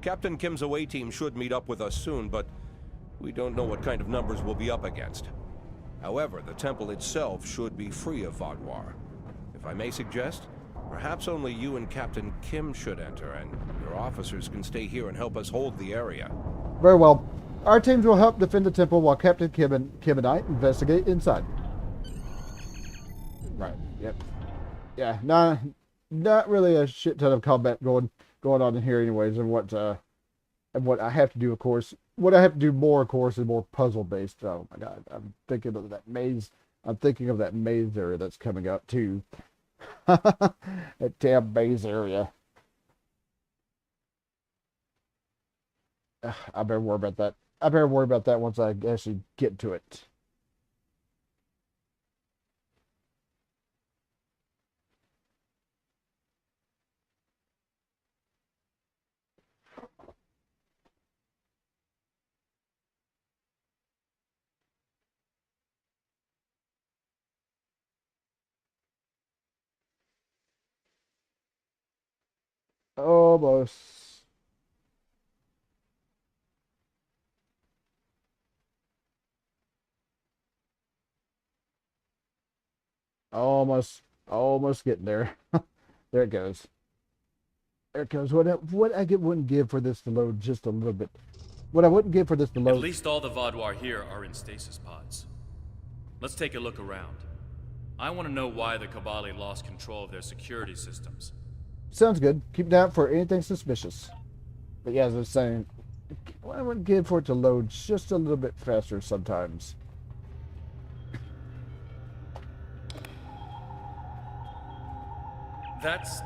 Captain Kim's away team should meet up with us soon, but we don't know what kind of numbers we'll be up against. However, the temple itself should be free of Vaadwaur. If I may suggest, perhaps only you and Captain Kim should enter, and your officers can stay here and help us hold the area. Very well. Our teams will help defend the temple while Captain Kim and I investigate inside. Right. Yep. Yeah. Not really a shit ton of combat going on in here, anyways. And what I have to do, of course, what I have to do more, of course, is more puzzle based. Oh my God, I'm thinking of that maze. I'm thinking of that maze area that's coming up too. That damn maze area. I better worry about that. I better worry about that once I actually get to it. Almost. Almost getting there. There it goes. There it goes. What I wouldn't give for this to load just a little bit. What I wouldn't give for this to load. At least all the Vaadwaur here are in stasis pods. Let's take a look around. I want to know why the Kabali lost control of their security systems. Sounds good. Keep an eye out for anything suspicious. But yeah, as I was saying, I wouldn't give for it to load just a little bit faster sometimes. That's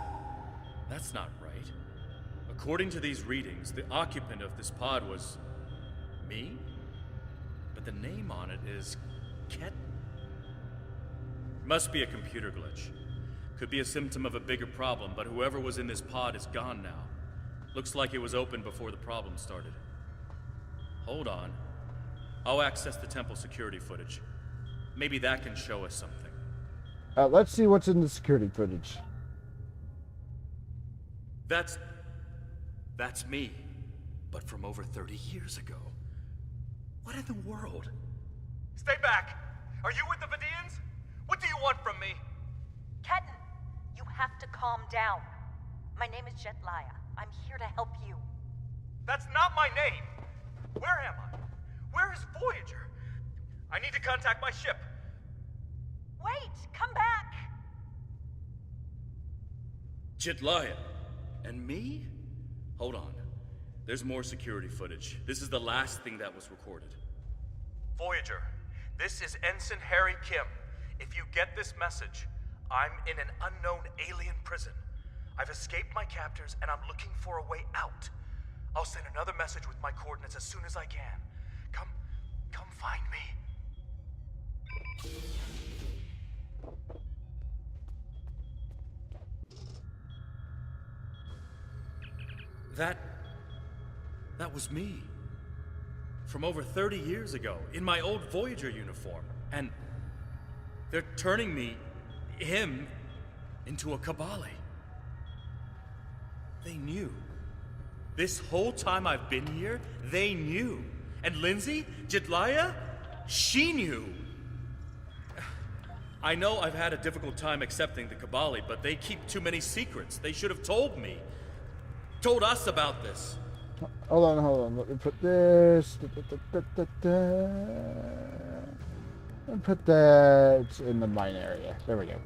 not right. According to these readings, the occupant of this pod was me? But the name on it is Ket. Must be a computer glitch. Could be a symptom of a bigger problem, but whoever was in this pod is gone now. Looks like it was open before the problem started. Hold on. I'll access the temple security footage. Maybe that can show us something. Let's see what's in the security footage. That's me. But from over 30 years ago. What in the world? Stay back! Are you with the Vidians? What do you want from me? Ketten, you have to calm down. My name is Jetlaya. I'm here to help you. That's not my name! Where am I? Where is Voyager? I need to contact my ship. Wait! Come back! Jetlaya. And me? Hold on. There's more security footage. This is the last thing that was recorded. Voyager, this is Ensign Harry Kim. If you get this message, I'm in an unknown alien prison. I've escaped my captors and I'm looking for a way out. I'll send another message with my coordinates as soon as I can. Come find me. That was me. From over 30 years ago, in my old Voyager uniform. And they're turning him, into a Kabali. They knew. This whole time I've been here, they knew. And Lindsay, Jetlaya, she knew. I know I've had a difficult time accepting the Kabali, but they keep too many secrets. They should have told me. Told us about this. Hold on. Let me put this. And put that in the mine area. There we go.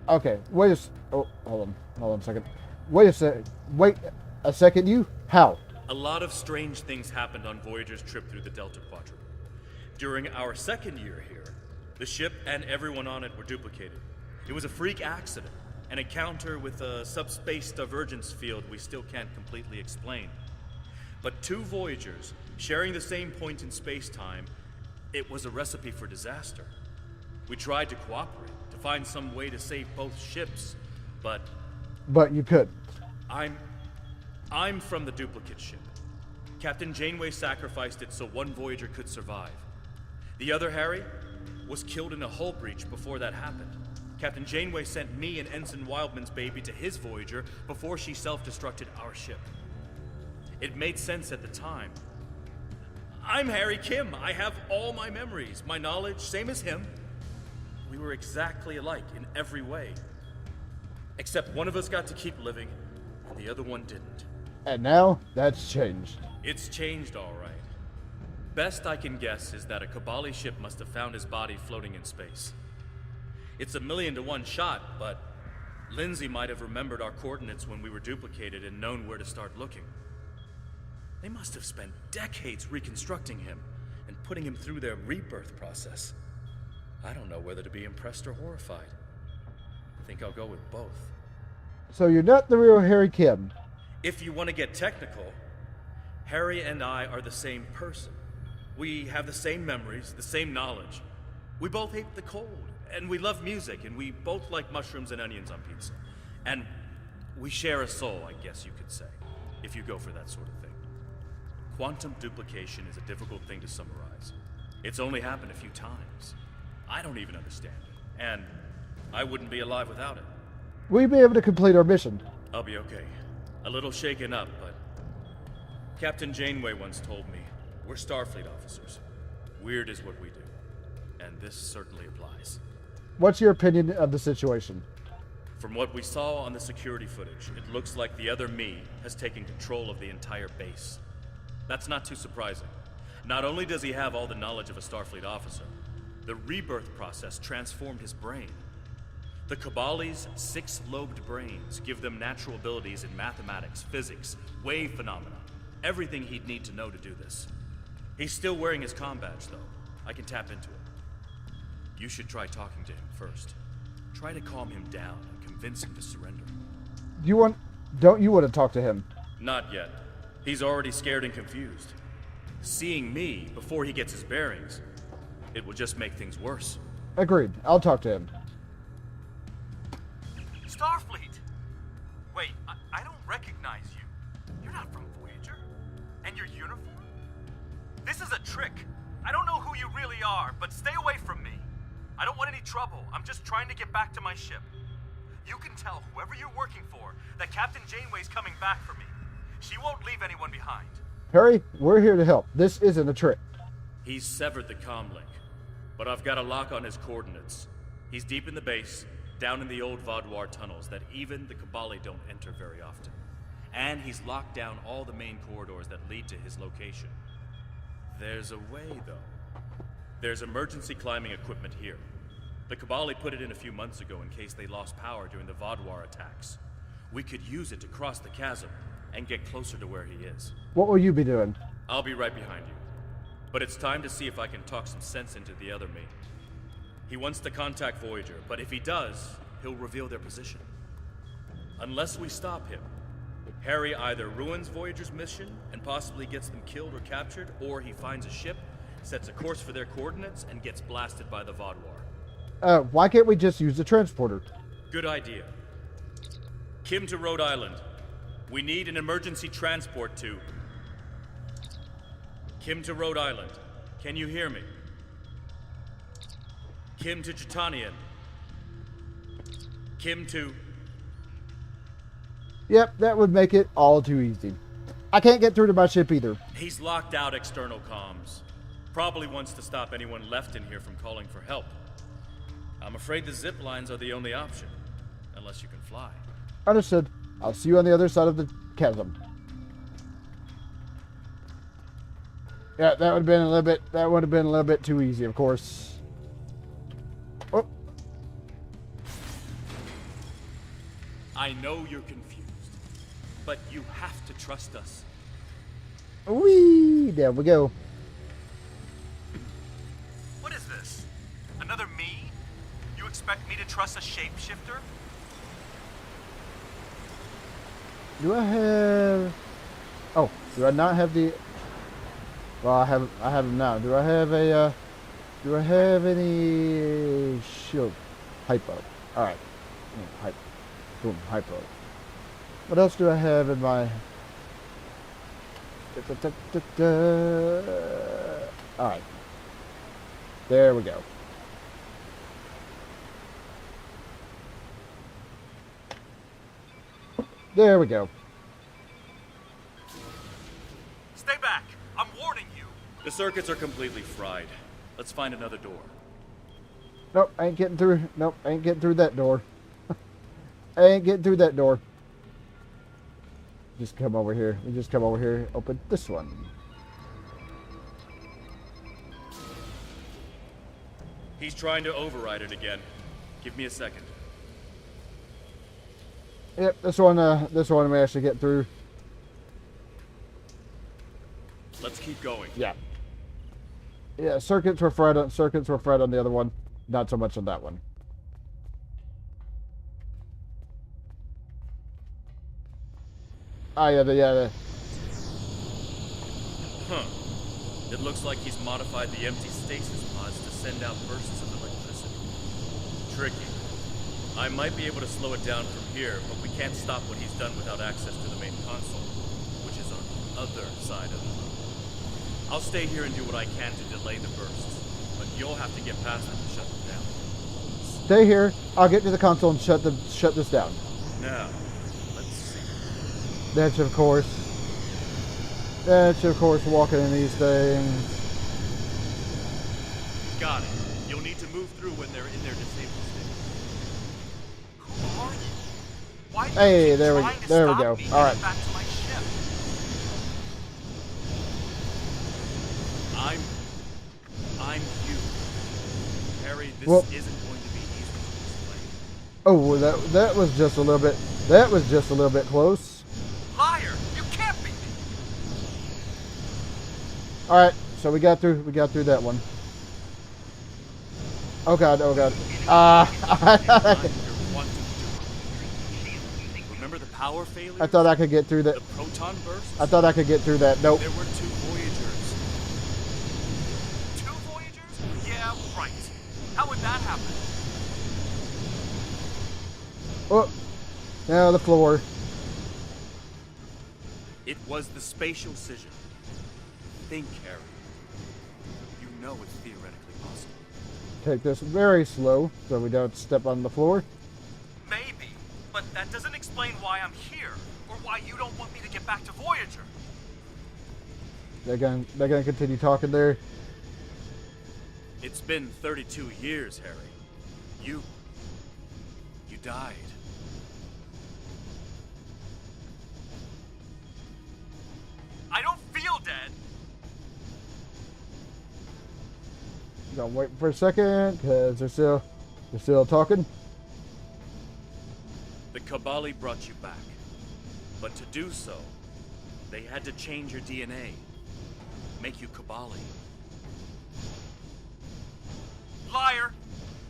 Okay, oh, hold on a second. Wait a second, you? How? A lot of strange things happened on Voyager's trip through the Delta Quadrant. During our second year here, the ship and everyone on it were duplicated. It was a freak accident, an encounter with a subspace divergence field we still can't completely explain. But two Voyagers, sharing the same point in space-time, it was a recipe for disaster. We tried to cooperate, to find some way to save both ships, but... But you couldn't. I'm from the duplicate ship. Captain Janeway sacrificed it so one Voyager could survive. The other, Harry, was killed in a hull breach before that happened. Captain Janeway sent me and Ensign Wildman's baby to his Voyager before she self-destructed our ship. It made sense at the time. I'm Harry Kim. I have all my memories, my knowledge, same as him. We were exactly alike in every way. Except one of us got to keep living, and the other one didn't. And now, that's changed. It's changed, all right. Best I can guess is that a Kabali ship must have found his body floating in space. It's a 1,000,000 to 1 shot, but Lindsay might have remembered our coordinates when we were duplicated and known where to start looking. They must have spent decades reconstructing him and putting him through their rebirth process. I don't know whether to be impressed or horrified. I think I'll go with both. So you're not the real Harry Kim. If you want to get technical, Harry and I are the same person. We have the same memories, the same knowledge. We both hate the cold, and we love music, and we both like mushrooms and onions on pizza. And we share a soul, I guess you could say, if you go for that sort of thing. Quantum duplication is a difficult thing to summarize. It's only happened a few times. I don't even understand it, and I wouldn't be alive without it. We'll be able to complete our mission. I'll be okay. A little shaken up, but Captain Janeway once told me, we're Starfleet officers. Weird is what we do. And this certainly applies. What's your opinion of the situation? From what we saw on the security footage, it looks like the other me has taken control of the entire base. That's not too surprising. Not only does he have all the knowledge of a Starfleet officer, the rebirth process transformed his brain. The Kabali's 6-lobed brains give them natural abilities in mathematics, physics, wave phenomena, everything he'd need to know to do this. He's still wearing his comm badge, though. I can tap into it. You should try talking to him first. Try to calm him down and convince him to surrender. Don't you want to talk to him? Not yet. He's already scared and confused. Seeing me before he gets his bearings, it will just make things worse. Agreed. I'll talk to him. Starfleet! Wait, I don't recognize you. You're not from Voyager? And your uniform? This is a trick. I don't know who you really are, but stay away from me. I don't want any trouble. I'm just trying to get back to my ship. You can tell whoever you're working for that Captain Janeway's coming back for me. She won't leave anyone behind. Harry, we're here to help. This isn't a trick. He's severed the comm link, but I've got a lock on his coordinates. He's deep in the base, down in the old Vaudouar tunnels that even the Kabali don't enter very often. And he's locked down all the main corridors that lead to his location. There's a way, though. There's emergency climbing equipment here. The Kabali put it in a few months ago in case they lost power during the Vaudouar attacks. We could use it to cross the chasm and get closer to where he is. What will you be doing? I'll be right behind you. But it's time to see if I can talk some sense into the other me. He wants to contact Voyager, but if he does, he'll reveal their position. Unless we stop him, Harry either ruins Voyager's mission and possibly gets them killed or captured, or he finds a ship, sets a course for their coordinates, and gets blasted by the Vaudouar. Why can't we just use the transporter? Good idea. Kim to Rhode Island. We need an emergency transport to... Kim to Rhode Island. Can you hear me? Kim to Jitanian. Kim to... Yep, that would make it all too easy. I can't get through to my ship either. He's locked out external comms. Probably wants to stop anyone left in here from calling for help. I'm afraid the zip lines are the only option. Unless you can fly. Understood. I'll see you on the other side of the chasm. Yeah, that would have been a little bit too easy, of course. Oh. I know you're confused, but you have to trust us. Whee! There we go. What is this? Another me? You expect me to trust a shapeshifter? Do I have... Oh, do I not have the... Well, I have them now. Do I have a, do I have any shield? Hypo. Alright. Hypo. Boom, hypo. What else do I have in my... Alright. There we go. There we go. Stay back! I'm warning you! The circuits are completely fried. Let's find another door. Nope, I ain't getting through. Nope, I ain't getting through that door. I ain't getting through that door. Just come over here. We just come over here. Open this one. He's trying to override it again. Give me a second. Yep, this one we actually get through. Let's keep going. Yeah. Yeah, circuits were fried on the other one. Not so much on that one. Oh yeah, Huh. It looks like he's modified the empty stasis pods to send out bursts of electricity. Tricky. I might be able to slow it down from here, but we can't stop what he's done without access to the main console, which is on the other side of the room. I'll stay here and do what I can to delay the bursts, but you'll have to get past them to shut them down. Stay here. I'll get to the console and shut this down. Now, let's see. That's of course walking in these things. Got it. You'll need to move through when they're in their disabled state. Who are you? Why do Hey, you keep there we trying to go. stop me All right. getting back to my ship? I'm you. Harry, this Well, isn't going to be easy to explain. oh, well, that was just a little bit. That was just a little bit close. Liar! You can't be! All right, so we got through that one. Oh god, oh god. Remember the power failure? I thought I could get through that. The proton burst? I thought I could get through that. Nope. There were 2 Voyagers. 2 Voyagers? Yeah, right. How would that happen? Oh, now the floor. It was the spatial scission. Think, Harry. You know it's theoretically possible. Take this very slow so we don't step on the floor. Maybe, but that doesn't explain why I'm here, or why you don't want me to get back to Voyager. They're gonna continue talking there. It's been 32 years, Harry. You died. I don't feel dead. Gonna wait for a second because they're still talking. The Kabali brought you back. But to do so, they had to change your DNA. Make you Kabali. Liar!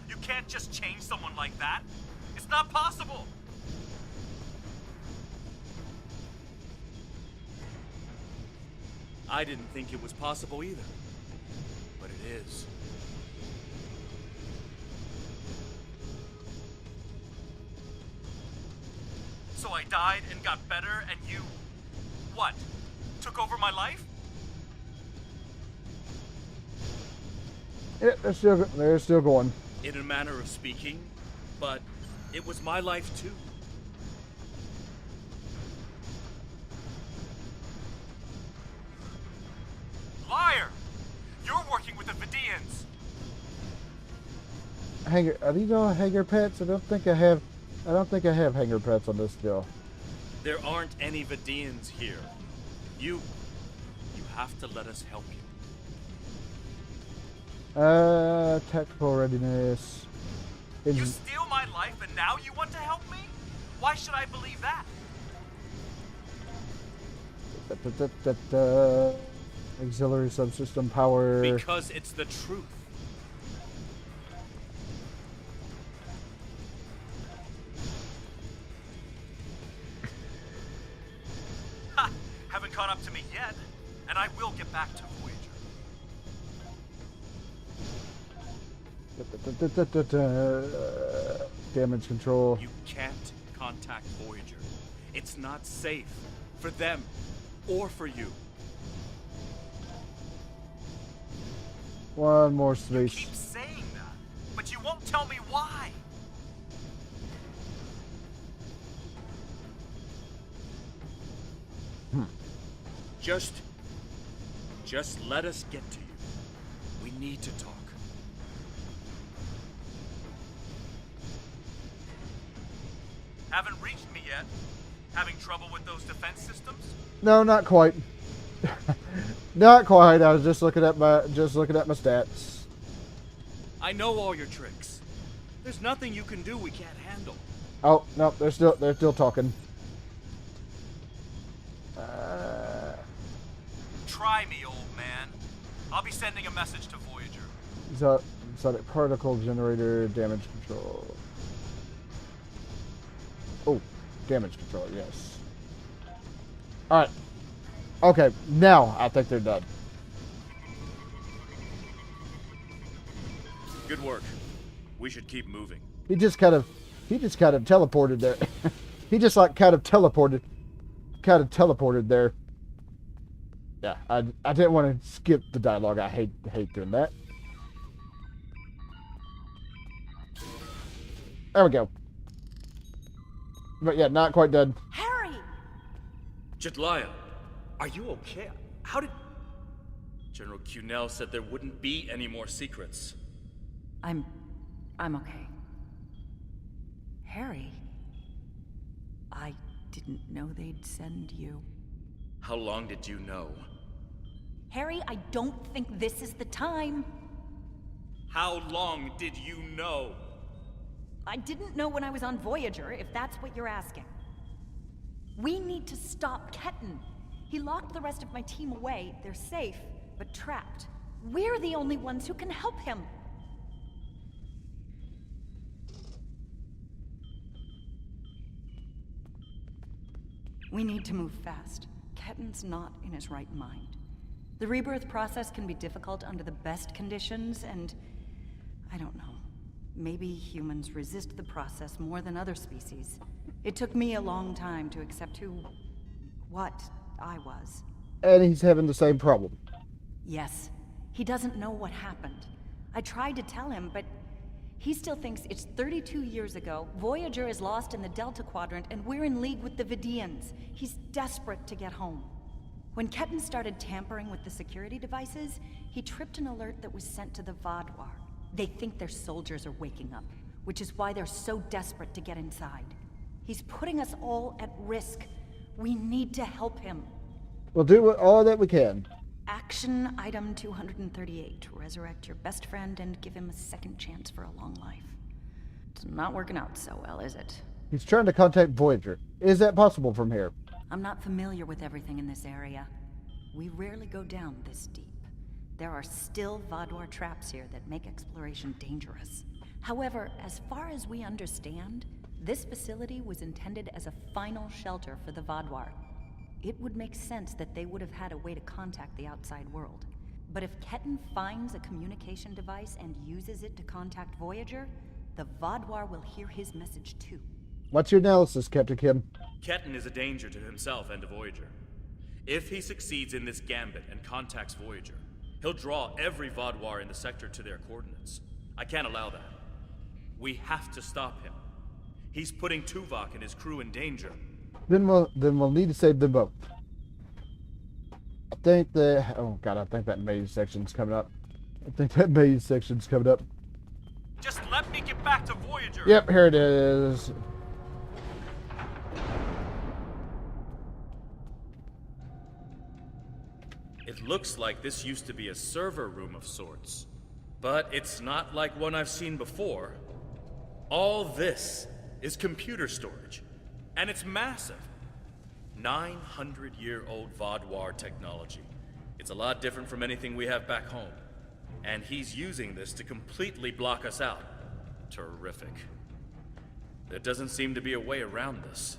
You can't just change someone like that. It's not possible. I didn't think it was possible either. But it is. So I died and got better, and you... what? Took over my life? Yeah, they're still going. In a manner of speaking, but it was my life too. Liar! You're working with the Vidians. Are these all hanger pets? I don't think I have hanger pets on this deal. There aren't any Vidians here. You have to let us help you. Tactical readiness. You steal my life and now you want to help me? Why should I believe that? Auxiliary subsystem power. Because it's the truth. Ha! Haven't caught up to me yet, and I will get back to Voyager. Damage control. You can't contact Voyager. It's not safe. For them. Or for you. One more You space. keep saying that, but you won't tell me why. Just let us get to you. We need to talk. Haven't reached me yet. Having trouble with those defense systems? No, not quite. Not quite. I was just looking at my stats. I know all your tricks. There's nothing you can do we can't handle. Oh no, they're still talking. Try me, old man. I'll be sending a message to Voyager. Sonic particle generator damage control. Oh, damage control. Yes. All right. Okay, now I think they're done. Good work. We should keep moving. He just kind of teleported there. He just like kind of teleported there. Yeah, I didn't want to skip the dialogue. I hate doing that. There we go. But yeah, not quite done. Harry! Jetlaya, are you okay? How did... General Cunell said there wouldn't be any more secrets. I'm okay. Harry, I didn't know they'd send you. How long did you know? Harry, I don't think this is the time. How long did you know? I didn't know when I was on Voyager, if that's what you're asking. We need to stop Ketton. He locked the rest of my team away. They're safe, but trapped. We're the only ones who can help him. We need to move fast. Ketton's not in his right mind. The rebirth process can be difficult under the best conditions, and I don't know. Maybe humans resist the process more than other species. It took me a long time to accept what I was. And he's having the same problem. Yes, he doesn't know what happened. I tried to tell him, but he still thinks it's 32 years ago, Voyager is lost in the Delta Quadrant, and we're in league with the Vidians. He's desperate to get home. When Ketton started tampering with the security devices, he tripped an alert that was sent to the Vaadwaur. They think their soldiers are waking up, which is why they're so desperate to get inside. He's putting us all at risk. We need to help him. We'll do all that we can. Action item 238. Resurrect your best friend and give him a second chance for a long life. It's not working out so well, is it? He's trying to contact Voyager. Is that possible from here? I'm not familiar with everything in this area. We rarely go down this deep. There are still Vaadwaur traps here that make exploration dangerous. However, as far as we understand, this facility was intended as a final shelter for the Vaadwaur. It would make sense that they would have had a way to contact the outside world. But if Ketton finds a communication device and uses it to contact Voyager, the Vaadwaur will hear his message too. What's your analysis, Captain Kim? Ketton is a danger to himself and to Voyager. If he succeeds in this gambit and contacts Voyager, he'll draw every Vaadwaur in the sector to their coordinates. I can't allow that. We have to stop him. He's putting Tuvok and his crew in danger. Then we'll need to save them both. I think I think that maze section's coming up. Just let me get back to Voyager. Yep, here it is. It looks like this used to be a server room of sorts. But it's not like one I've seen before. All this is computer storage. And it's massive. 900-year-old Vaadwaur technology. It's a lot different from anything we have back home. And he's using this to completely block us out. Terrific. There doesn't seem to be a way around this.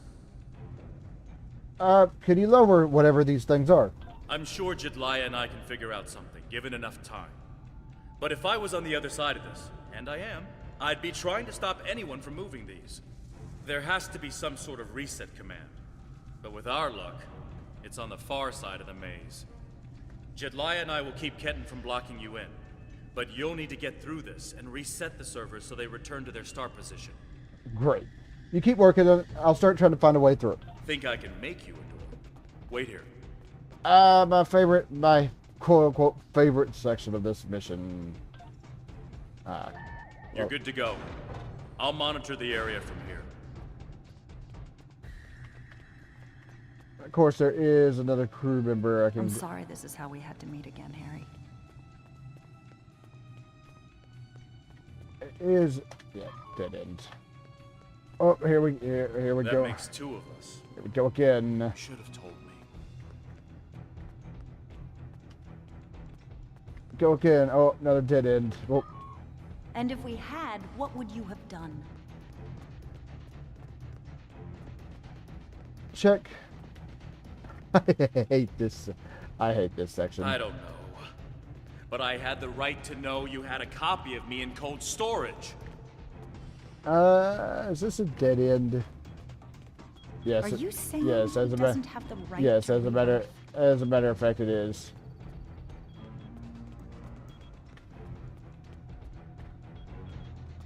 Can you lower whatever these things are? I'm sure Jedliah and I can figure out something, given enough time. But if I was on the other side of this, and I am, I'd be trying to stop anyone from moving these. There has to be some sort of reset command. But with our luck, it's on the far side of the maze. Jedliah and I will keep Ketten from blocking you in. But you'll need to get through this and reset the servers so they return to their start position. Great. You keep working on it. I'll start trying to find a way through it. Think I can make you a door? Wait here. My quote-unquote favorite section of this mission. You're good to go. I'll monitor the area from here. Of course, there is another crew member I can... I'm sorry this is how we had to meet again, Harry. It is... Yeah, dead end. Oh, here we go. That makes two of us. Here we go again. You should have told me. Go again. Oh, another dead end. Oh. And if we had, what would you have done? Check. I hate this. I hate this section. I don't know. But I had the right to know you had a copy of me in cold storage. Is this a dead end? Yes. Are you saying yes, he doesn't have the right yes, to as a matter of fact, it is.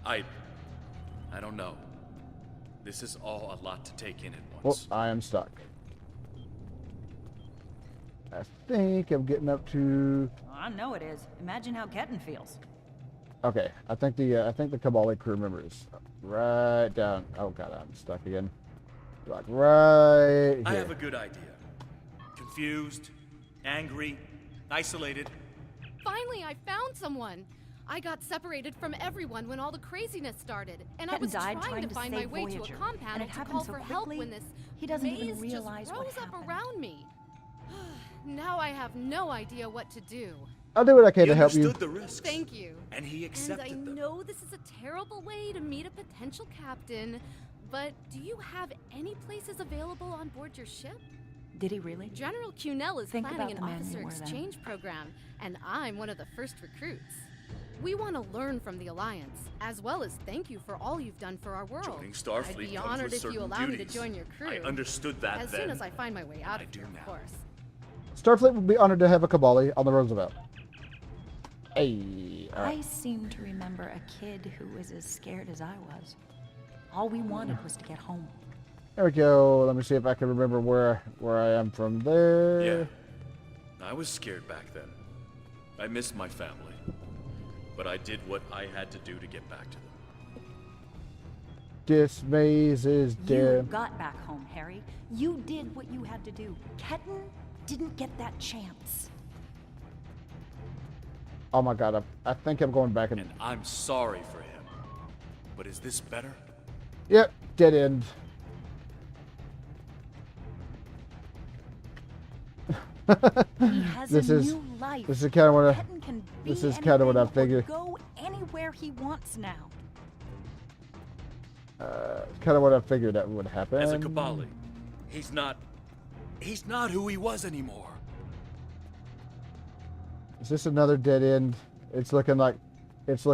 I don't know. This is all a lot to take in at once. Oh, I am stuck. I think I'm getting up to... I know it is. Imagine how Ketten feels. Okay, I think the Kabali crew member is right down. Oh god, I'm stuck again. Like right here. I have a good idea. Confused, angry, isolated. Finally, I found someone. I got separated from everyone when all the craziness started, and I was trying to find my way to a compound to call for help when this maze just rose up around me. Now I have no idea what to do. I'll do what I can to help you. He understood the risks. Thank you. And he accepted them. And I know this is a terrible way to meet a potential captain, but do you have any places available on board your ship? Did he really? General Cunell is planning an officer then. exchange program, and I'm one of the first recruits. We want to learn from the Alliance, as well as thank you for all you've done for our world. Joining Starfleet I'd be comes honored with if you certain allow me duties. to join your crew. I understood that as then. soon as I find my way out I of do here, now. of course. Starfleet would be honored to have a Kabali on the Roosevelt. Hey. I seem to remember a kid who was as scared as I was. All we wanted was to get home. There we go. Let me see if I can remember where I am from there. Yeah. I was scared back then. I missed my family. But I did what I had to do to get back to them. This maze is You dead. got back home, Harry. You did what you had to do. Ketten didn't get that chance. Oh my god, I think I'm going back in. And I'm sorry for him. But is this better? Yep, dead end. He has This a is new life. this is kind of what Ketten can be this is kind of what I anything or figured. Go anywhere he wants now. Kind of what I figured that would happen. As a Kabali, he's not who he was anymore. Is this another dead end? It's looking like it's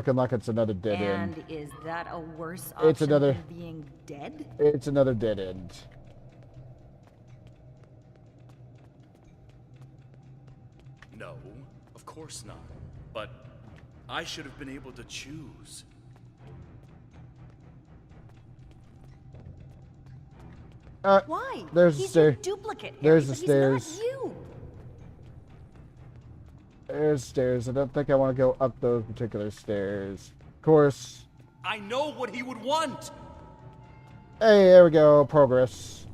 another dead And end. is that a worse option It's another- than being dead? It's another dead end. No, of course not. But I should have been able to choose. Why? There's He's the your stair. duplicate, There's Harry, the but stairs. He's not you. There's stairs. I don't think I want to go up those particular stairs. Of course. I know what he would want. Hey, there we go. Progress.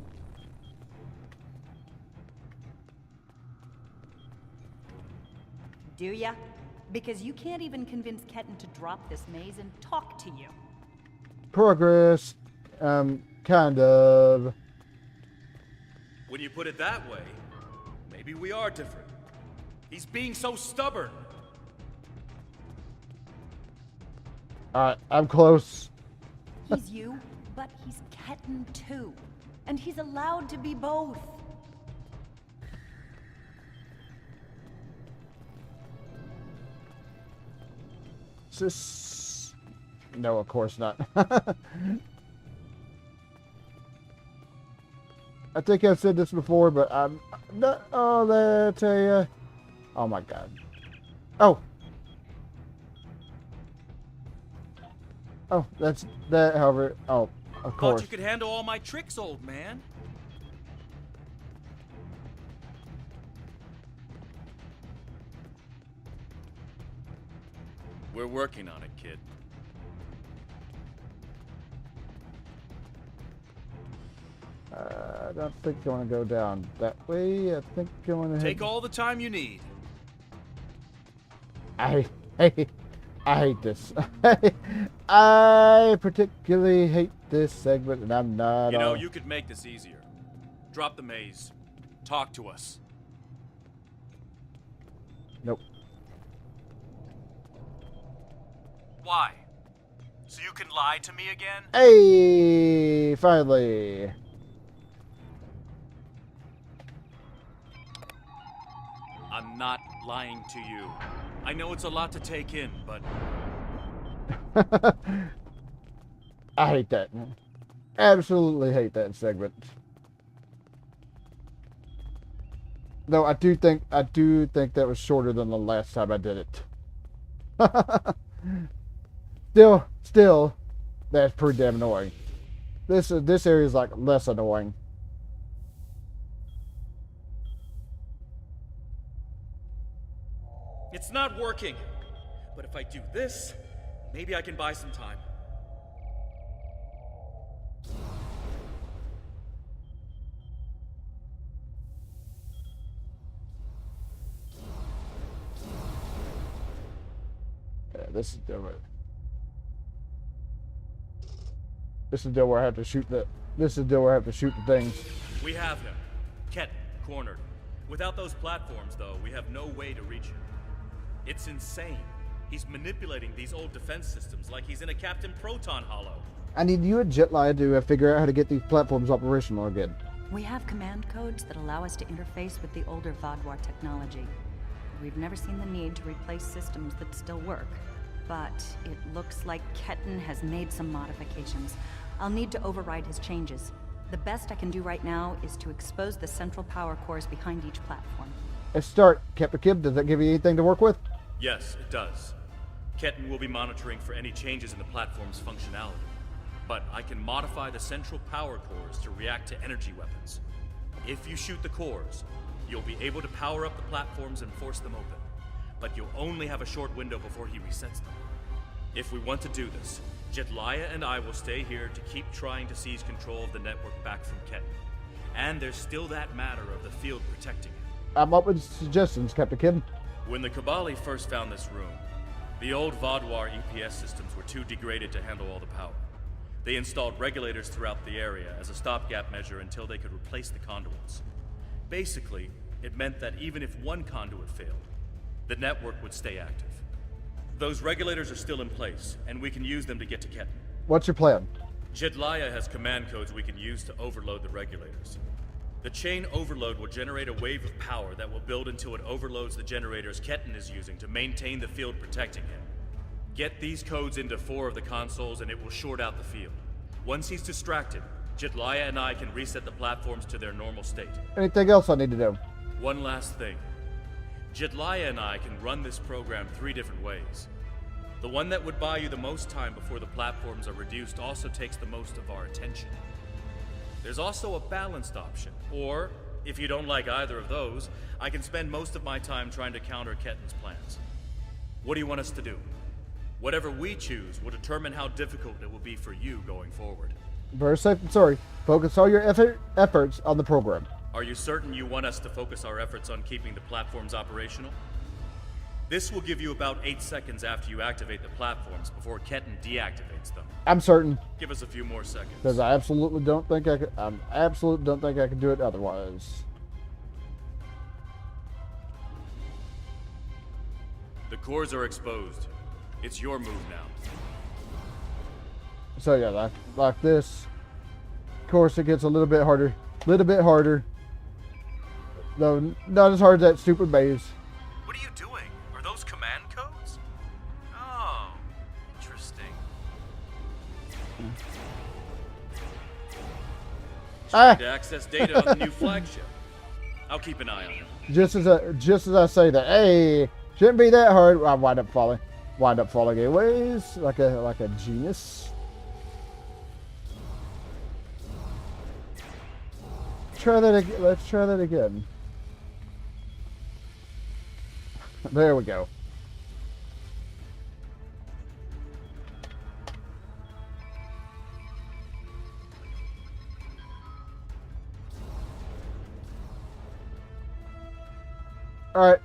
Do ya? Because you can't even convince Ketten to drop this maze and talk to you. Progress. Kind of. When you put it that way, maybe we are different. He's being so stubborn. Alright, I'm close. He's you, but he's Kettin too. And he's allowed to be both. No, of course not. I think I've said this before, but I'm not. Oh, that tell you. Oh my God. Oh. Oh, that's that. However, oh, of course. Thought you could handle all my tricks, old man. We're working on it, kid. I don't think I want to go down that way. I think I want to take all the time you need. I hate this. I particularly hate this segment, and I'm not. You know, you could make this easier. Drop the maze. Talk to us. Nope. Why? So you can lie to me again? Hey, finally. I'm not lying to you. I know it's a lot to take in, but... I hate that. Absolutely hate that segment. No, I do think that was shorter than the last time I did it. Still, that's pretty damn annoying. This area is like less annoying. It's not working. But if I do this, maybe I can buy some time. Yeah, this is different. This is the deal where I have to shoot the. This is the deal where I have to shoot the things. We have him. Kettin, cornered. Without those platforms, though, we have no way to reach him. It's insane. He's manipulating these old defense systems like he's in a Captain Proton Hollow. I need you and Jetlight to figure out how to get these platforms operational again. We have command codes that allow us to interface with the older Vaadwaur technology. We've never seen the need to replace systems that still work. But it looks like Kettin has made some modifications. I'll need to override his changes. The best I can do right now is to expose the central power cores behind each platform. Let's start. Captain Kim, does that give you anything to work with? Yes, it does. Kettin will be monitoring for any changes in the platform's functionality. But I can modify the central power cores to react to energy weapons. If you shoot the cores, you'll be able to power up the platforms and force them open. But you'll only have a short window before he resets them. If we want to do this, Jetliah and I will stay here to keep trying to seize control of the network back from Kettin. And there's still that matter of the field protecting it. I'm open to suggestions, Captain Kim. When the Kabali first found this room, the old Vaadwaur EPS systems were too degraded to handle all the power. They installed regulators throughout the area as a stopgap measure until they could replace the conduits. Basically, it meant that even if one conduit failed, the network would stay active. Those regulators are still in place, and we can use them to get to Kettin. What's your plan? Jetliah has command codes we can use to overload the regulators. The chain overload will generate a wave of power that will build until it overloads the generators Kettin is using to maintain the field protecting him. Get these codes into 4 of the consoles and it will short out the field. Once he's distracted, Jetliah and I can reset the platforms to their normal state. Anything else I need to do? One last thing. Jetliah and I can run this program 3 different ways. The one that would buy you the most time before the platforms are reduced also takes the most of our attention. There's also a balanced option, or, if you don't like either of those, I can spend most of my time trying to counter Kettin's plans. What do you want us to do? Whatever we choose will determine how difficult it will be for you going forward. Very safe and sorry. Focus all your efforts on the program. Are you certain you want us to focus our efforts on keeping the platforms operational? This will give you about 8 seconds after you activate the platforms before Ketton deactivates them. I'm certain. Give us a few more seconds. Because I absolutely don't think I could. I absolutely don't think I could do it otherwise. The cores are exposed. It's your move now. So yeah, like this. Of course, it gets a little bit harder. Though not as hard as that stupid maze. What are you doing? Are those command codes? Oh, interesting. Trying to access data on the new flagship. I'll keep an eye on it. Just as I say that, hey, shouldn't be that hard. I wind up falling anyways, like a genius. Let's try that again. There we go. All right.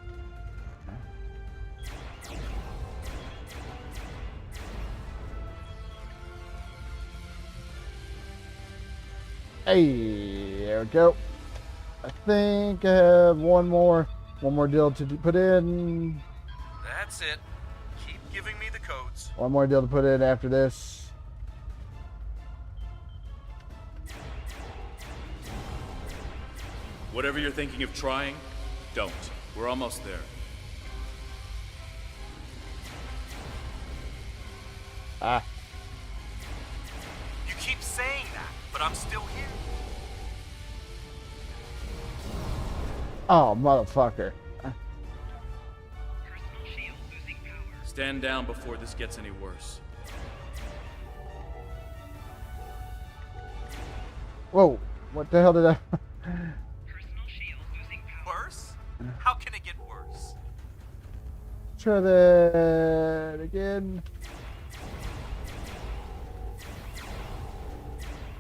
Hey, there we go. I think I have one more deal to put in. That's it. Keep giving me the codes. One more deal to put in after this. Whatever you're thinking of trying, don't. We're almost there. Ah. You keep saying that, but I'm still here. Oh, motherfucker. Stand down before this gets any worse. Whoa, what the hell did I... Worse? How can it get worse? Try that again.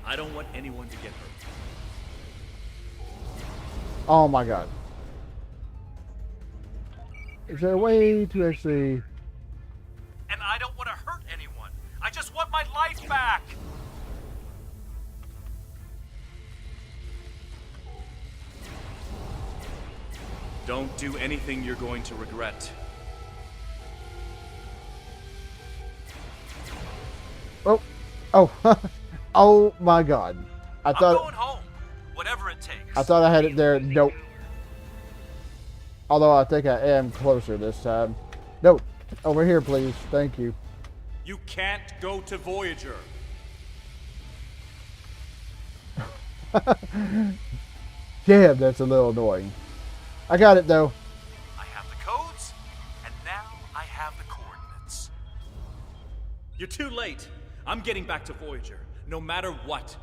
I don't want anyone to get hurt. Oh my god. Is there a way to actually... And I don't want to hurt anyone. I just want my life back. Don't do anything you're going to regret. Oh. Oh. Oh my god. I'm going home. Whatever it takes. I thought I had it there. Nope. Although I think I am closer this time. Nope. Over here, please. Thank you. You can't go to Voyager. Damn, that's a little annoying. I got it, though. I have the codes, and now I have the coordinates. You're too late. I'm getting back to Voyager, no matter what.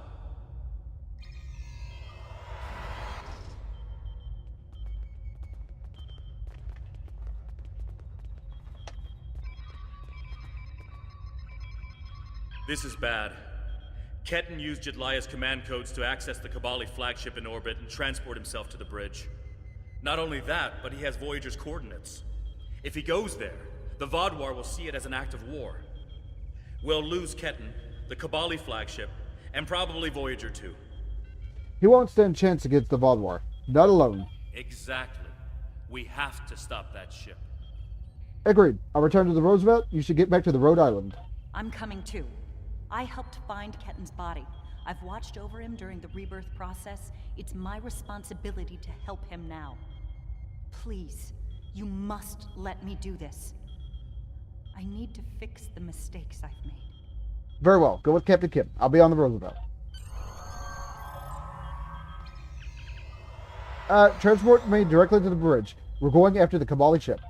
This is bad. Ketton used Jedliah's command codes to access the Kabali flagship in orbit and transport himself to the bridge. Not only that, but he has Voyager's coordinates. If he goes there, the Vaadwaur will see it as an act of war. We'll lose Ketton, the Kabali flagship, and probably Voyager too. He won't stand a chance against the Vaadwaur. Not alone. Exactly. We have to stop that ship. Agreed. I'll return to the Roosevelt. You should get back to the Rhode Island. I'm coming too. I helped find Ketton's body. I've watched over him during the rebirth process. It's my responsibility to help him now. Please, you must let me do this. I need to fix the mistakes I've made. Very well. Go with Captain Kim. I'll be on the Roosevelt. Transport me directly to the bridge. We're going after the Kabali ship.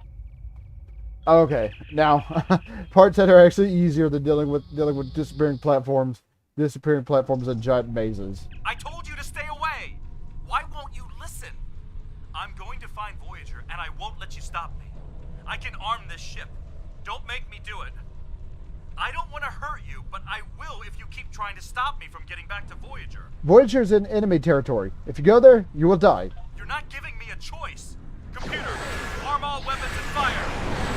Okay, now parts that are actually easier than dealing with disappearing platforms and giant mazes. I told you to stay away. Why won't you listen? I'm going to find Voyager, and I won't let you stop me. I can arm this ship. Don't make me do it. I don't want to hurt you, but I will if you keep trying to stop me from getting back to Voyager. Voyager's in enemy territory. If you go there, you will die. You're not giving me a choice. Computer, arm all weapons and fire.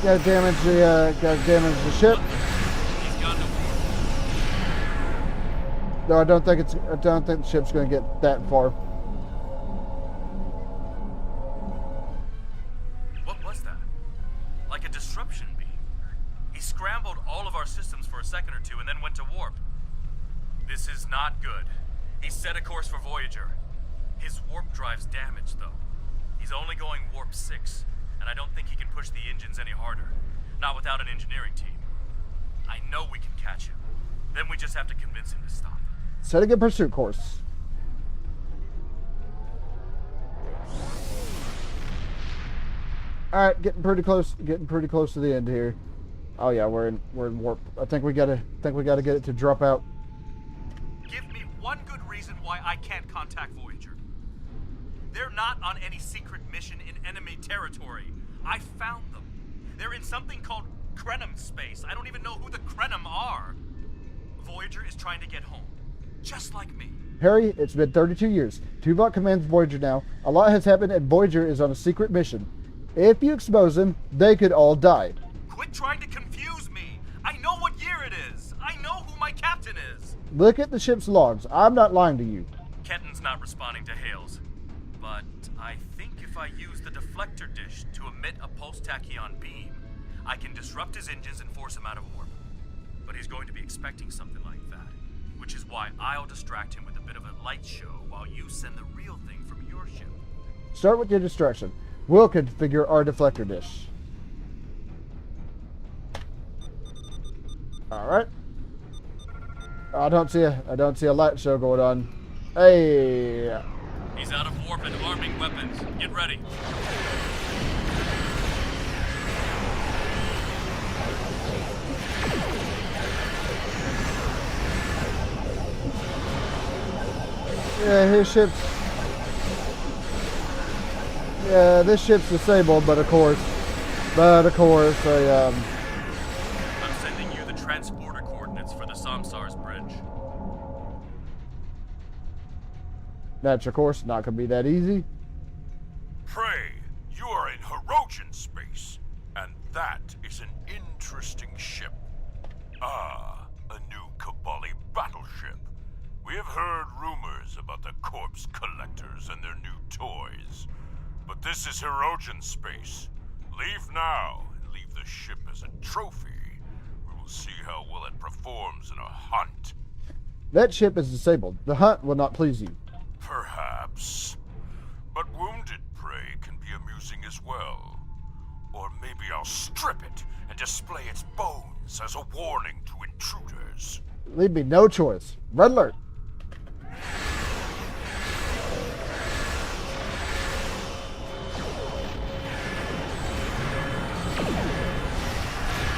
Gotta damage the ship. No, I don't think the ship's gonna get that far. What was that? Like a disruption beam. He scrambled all of our systems for a second or two and then went to warp. This is not good. He set a course for Voyager. His warp drive's damaged, though. He's only going warp 6, and I don't think he can push the engines any harder. Not without an engineering team. I know we can catch him. Then we just have to convince him to stop. Setting a pursuit course. All right, getting pretty close to the end here. Oh yeah, we're in warp. I think we gotta get it to drop out. Give me one good reason why I can't contact Voyager. They're not on any secret mission in enemy territory. I found them. They're in something called Krenim space. I don't even know who the Krenim are. Voyager is trying to get home. Just like me. Harry, it's been 32 years. Tuvok commands Voyager now. A lot has happened and Voyager is on a secret mission. If you expose them, they could all die. Quit trying to confuse me. I know what year it is. I know who my captain is. Look at the ship's logs. I'm not lying to you. Ketten's not responding to hails. But I think if I use the deflector dish to emit a pulse tachyon beam, I can disrupt his engines and force him out of warp. But he's going to be expecting something like that, which is why I'll distract him with a bit of a light show while you send the real thing from your ship. Start with your distraction. We'll configure our deflector dish. All right. I don't see a light show going on. Hey. He's out of warp and arming weapons. Get ready. Yeah, his ship's... Yeah, this ship's disabled, but of course, I'm sending you the transporter coordinates for the Samsar's bridge. That's, of course, not going to be that easy. Prey, you are in Hirogen space, and that is an interesting ship. Ah, a new Kabali battleship. We have heard rumors about the corpse collectors and their new toys. But this is Hirogen space. Leave now and leave the ship as a trophy. We will see how well it performs in a hunt. That ship is disabled. The hunt will not please you. Perhaps. But wounded prey can be amusing as well. Or maybe I'll strip it and display its bones as a warning to intruders. Leave me no choice. Red alert.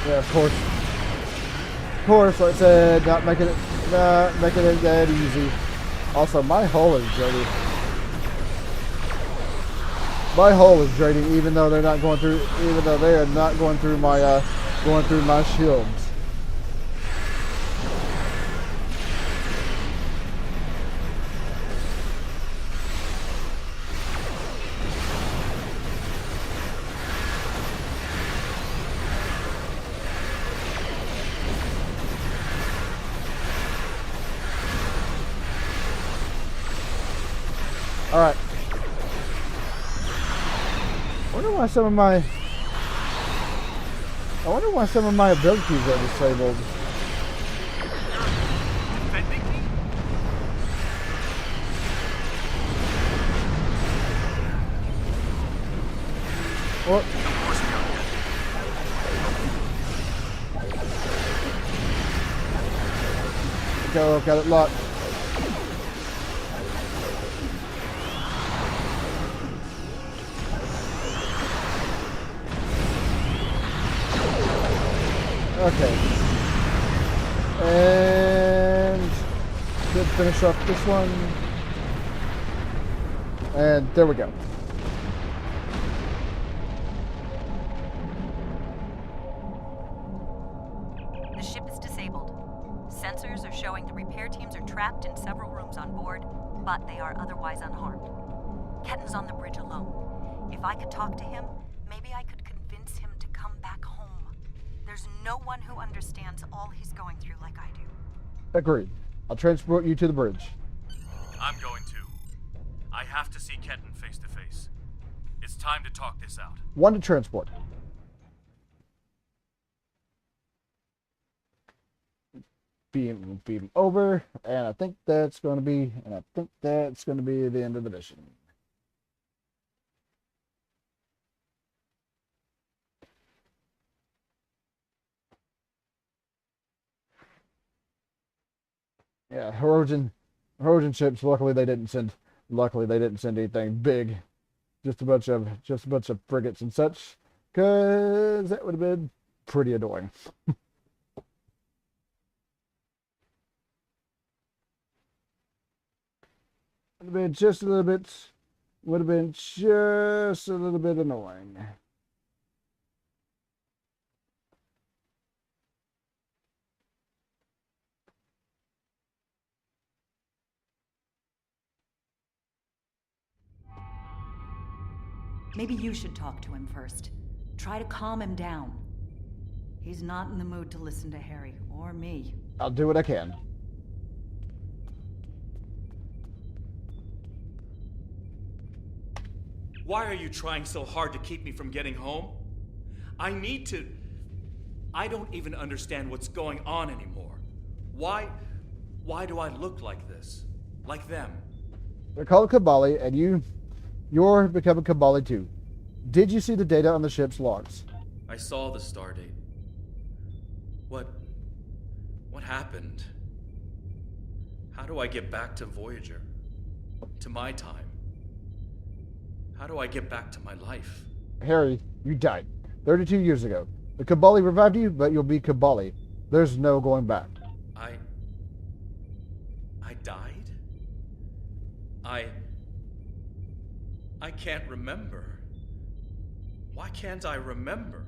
Yeah, of course. Of course, like I said, not making it that easy. Also, my hull is draining. My hull is draining, even though they're not going through. Even though they are not going through my shields. All right. I wonder why some of my abilities are disabled. What? Go, got it locked. Okay. And let's finish off this one. And there we go. The ship is disabled. Sensors are showing the repair teams are trapped in several rooms on board, but they are otherwise unharmed. Ketten's on the bridge alone. If I could talk to him, maybe I could convince him to come back home There's no one who understands all he's going through like I do. Agreed. I'll transport you to the bridge. I'm going to. I have to see Kenton face to face. It's time to talk this out. One to transport. Beam over, and I think that's going to be the end of the mission. Yeah, Herodian ships. Luckily they didn't send anything big. Just a bunch of frigates and such, because that would have been pretty annoying. Would have been just a little bit annoying. Maybe you should talk to him first. Try to calm him down. He's not in the mood to listen to Harry or me. I'll do what I can. Why are you trying so hard to keep me from getting home? I don't even understand what's going on anymore. Why do I look like this? Like them? They're called Kabali, and you're becoming Kabali too. Did you see the data on the ship's logs? I saw the stardate. What happened? How do I get back to Voyager? To my time? How do I get back to my life? Harry, you died 32 years ago. The Kabali revived you, but you'll be Kabali. There's no going back. I died? I can't remember. Why can't I remember?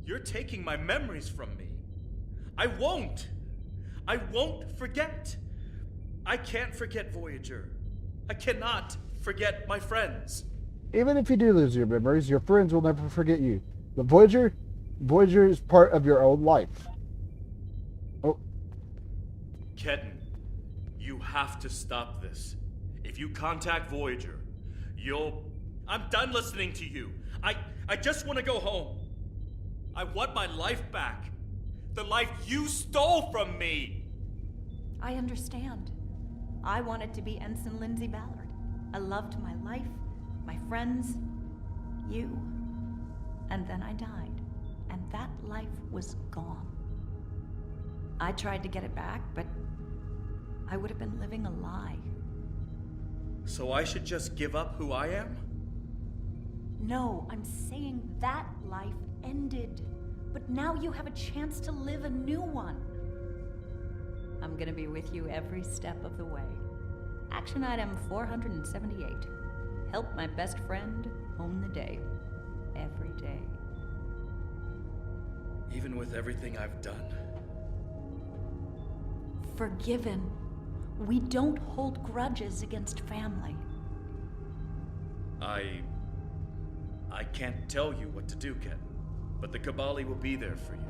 You're taking my memories from me. I won't forget. I can't forget Voyager. I cannot forget my friends. Even if you do lose your memories, your friends will never forget you. But Voyager is part of your own life. Oh. Kenton, you have to stop this. If you contact Voyager, I'm done listening to you. I just want to go home. I want my life back. The life you stole from me. I understand. I wanted to be Ensign Lindsay Ballard. I loved my life, my friends, you. And then I died. And that life was gone. I tried to get it back, but I would have been living a lie. So I should just give up who I am? No, I'm saying that life ended. But now you have a chance to live a new one. I'm gonna be with you every step of the way. Action item 478. Help my best friend own the day. Every day. Even with everything I've done? Forgiven. We don't hold grudges against family. I can't tell you what to do, Kenton. But the Kabali will be there for you.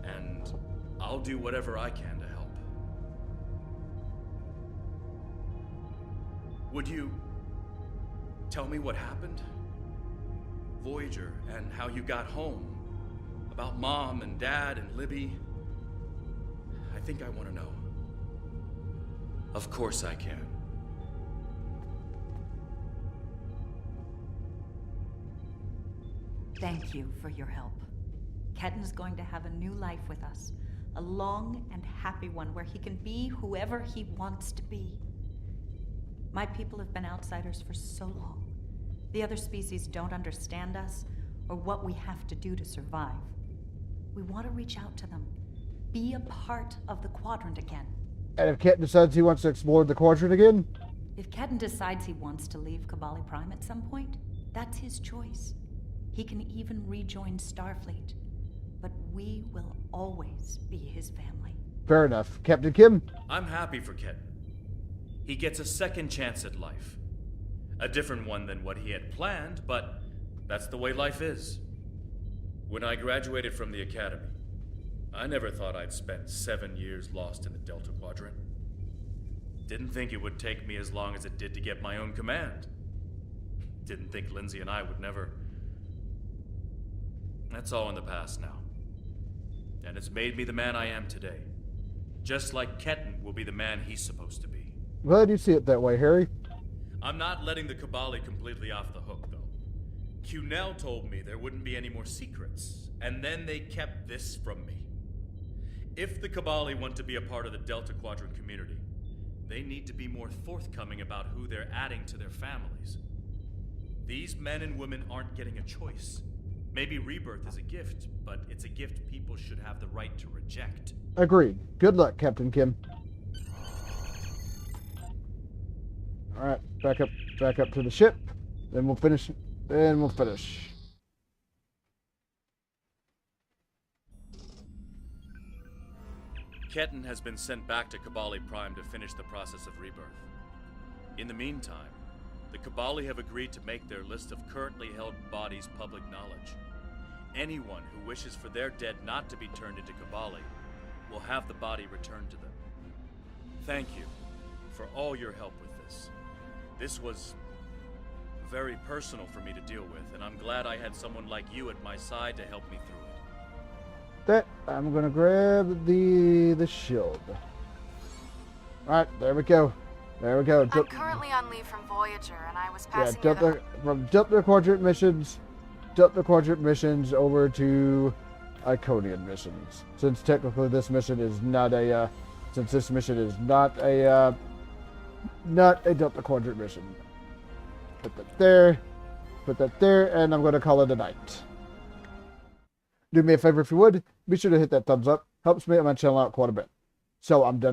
And I'll do whatever I can to help. Would you tell me what happened? Voyager, and how you got home. About Mom and Dad and Libby. I think I want to know. Of course I can. Thank you for your help. Kenton's going to have a new life with us. A long and happy one where he can be whoever he wants to be. My people have been outsiders for so long. The other species don't understand us or what we have to do to survive. We want to reach out to them. Be a part of the Quadrant again. And if Kenton decides he wants to explore the Quadrant again? If Kenton decides he wants to leave Kabali Prime at some point, that's his choice. He can even rejoin Starfleet. But we will always be his family. Fair enough. Captain Kim? I'm happy for Kenton. He gets a second chance at life. A different one than what he had planned, but that's the way life is. When I graduated from the academy, I never thought I'd spend 7 years lost in the Delta Quadrant. Didn't think it would take me as long as it did to get my own command. Didn't think Lindsay and I would never... That's all in the past now. And it's made me the man I am today. Just like Ketton will be the man he's supposed to be. Glad you see it that way, Harry. I'm not letting the Kabali completely off the hook, though. Cunell told me there wouldn't be any more secrets, and then they kept this from me. If the Kabali want to be a part of the Delta Quadrant community, they need to be more forthcoming about who they're adding to their families. These men and women aren't getting a choice. Maybe rebirth is a gift, but it's a gift people should have the right to reject. Agreed. Good luck, Captain Kim. Alright, back up to the ship. Then we'll finish. Ketton has been sent back to Kabali Prime to finish the process of rebirth. In the meantime, the Kabali have agreed to make their list of currently held bodies public knowledge. Anyone who wishes for their dead not to be turned into Kabali will have the body returned to them. Thank you for all your help with this. This was very personal for me to deal with, and I'm glad I had someone like you at my side to help me through it. That I'm gonna grab the shield. Alright, there we go. There we go. I'm currently on leave from Voyager, and I was passing from Delta Quadrant missions over to Iconian missions. Since technically this mission is not a not a Delta Quadrant mission. Put that there, and I'm going to call it a night. Do me a favor if you would, be sure to hit that thumbs up. Helps me and my channel out quite a bit. So I'm done.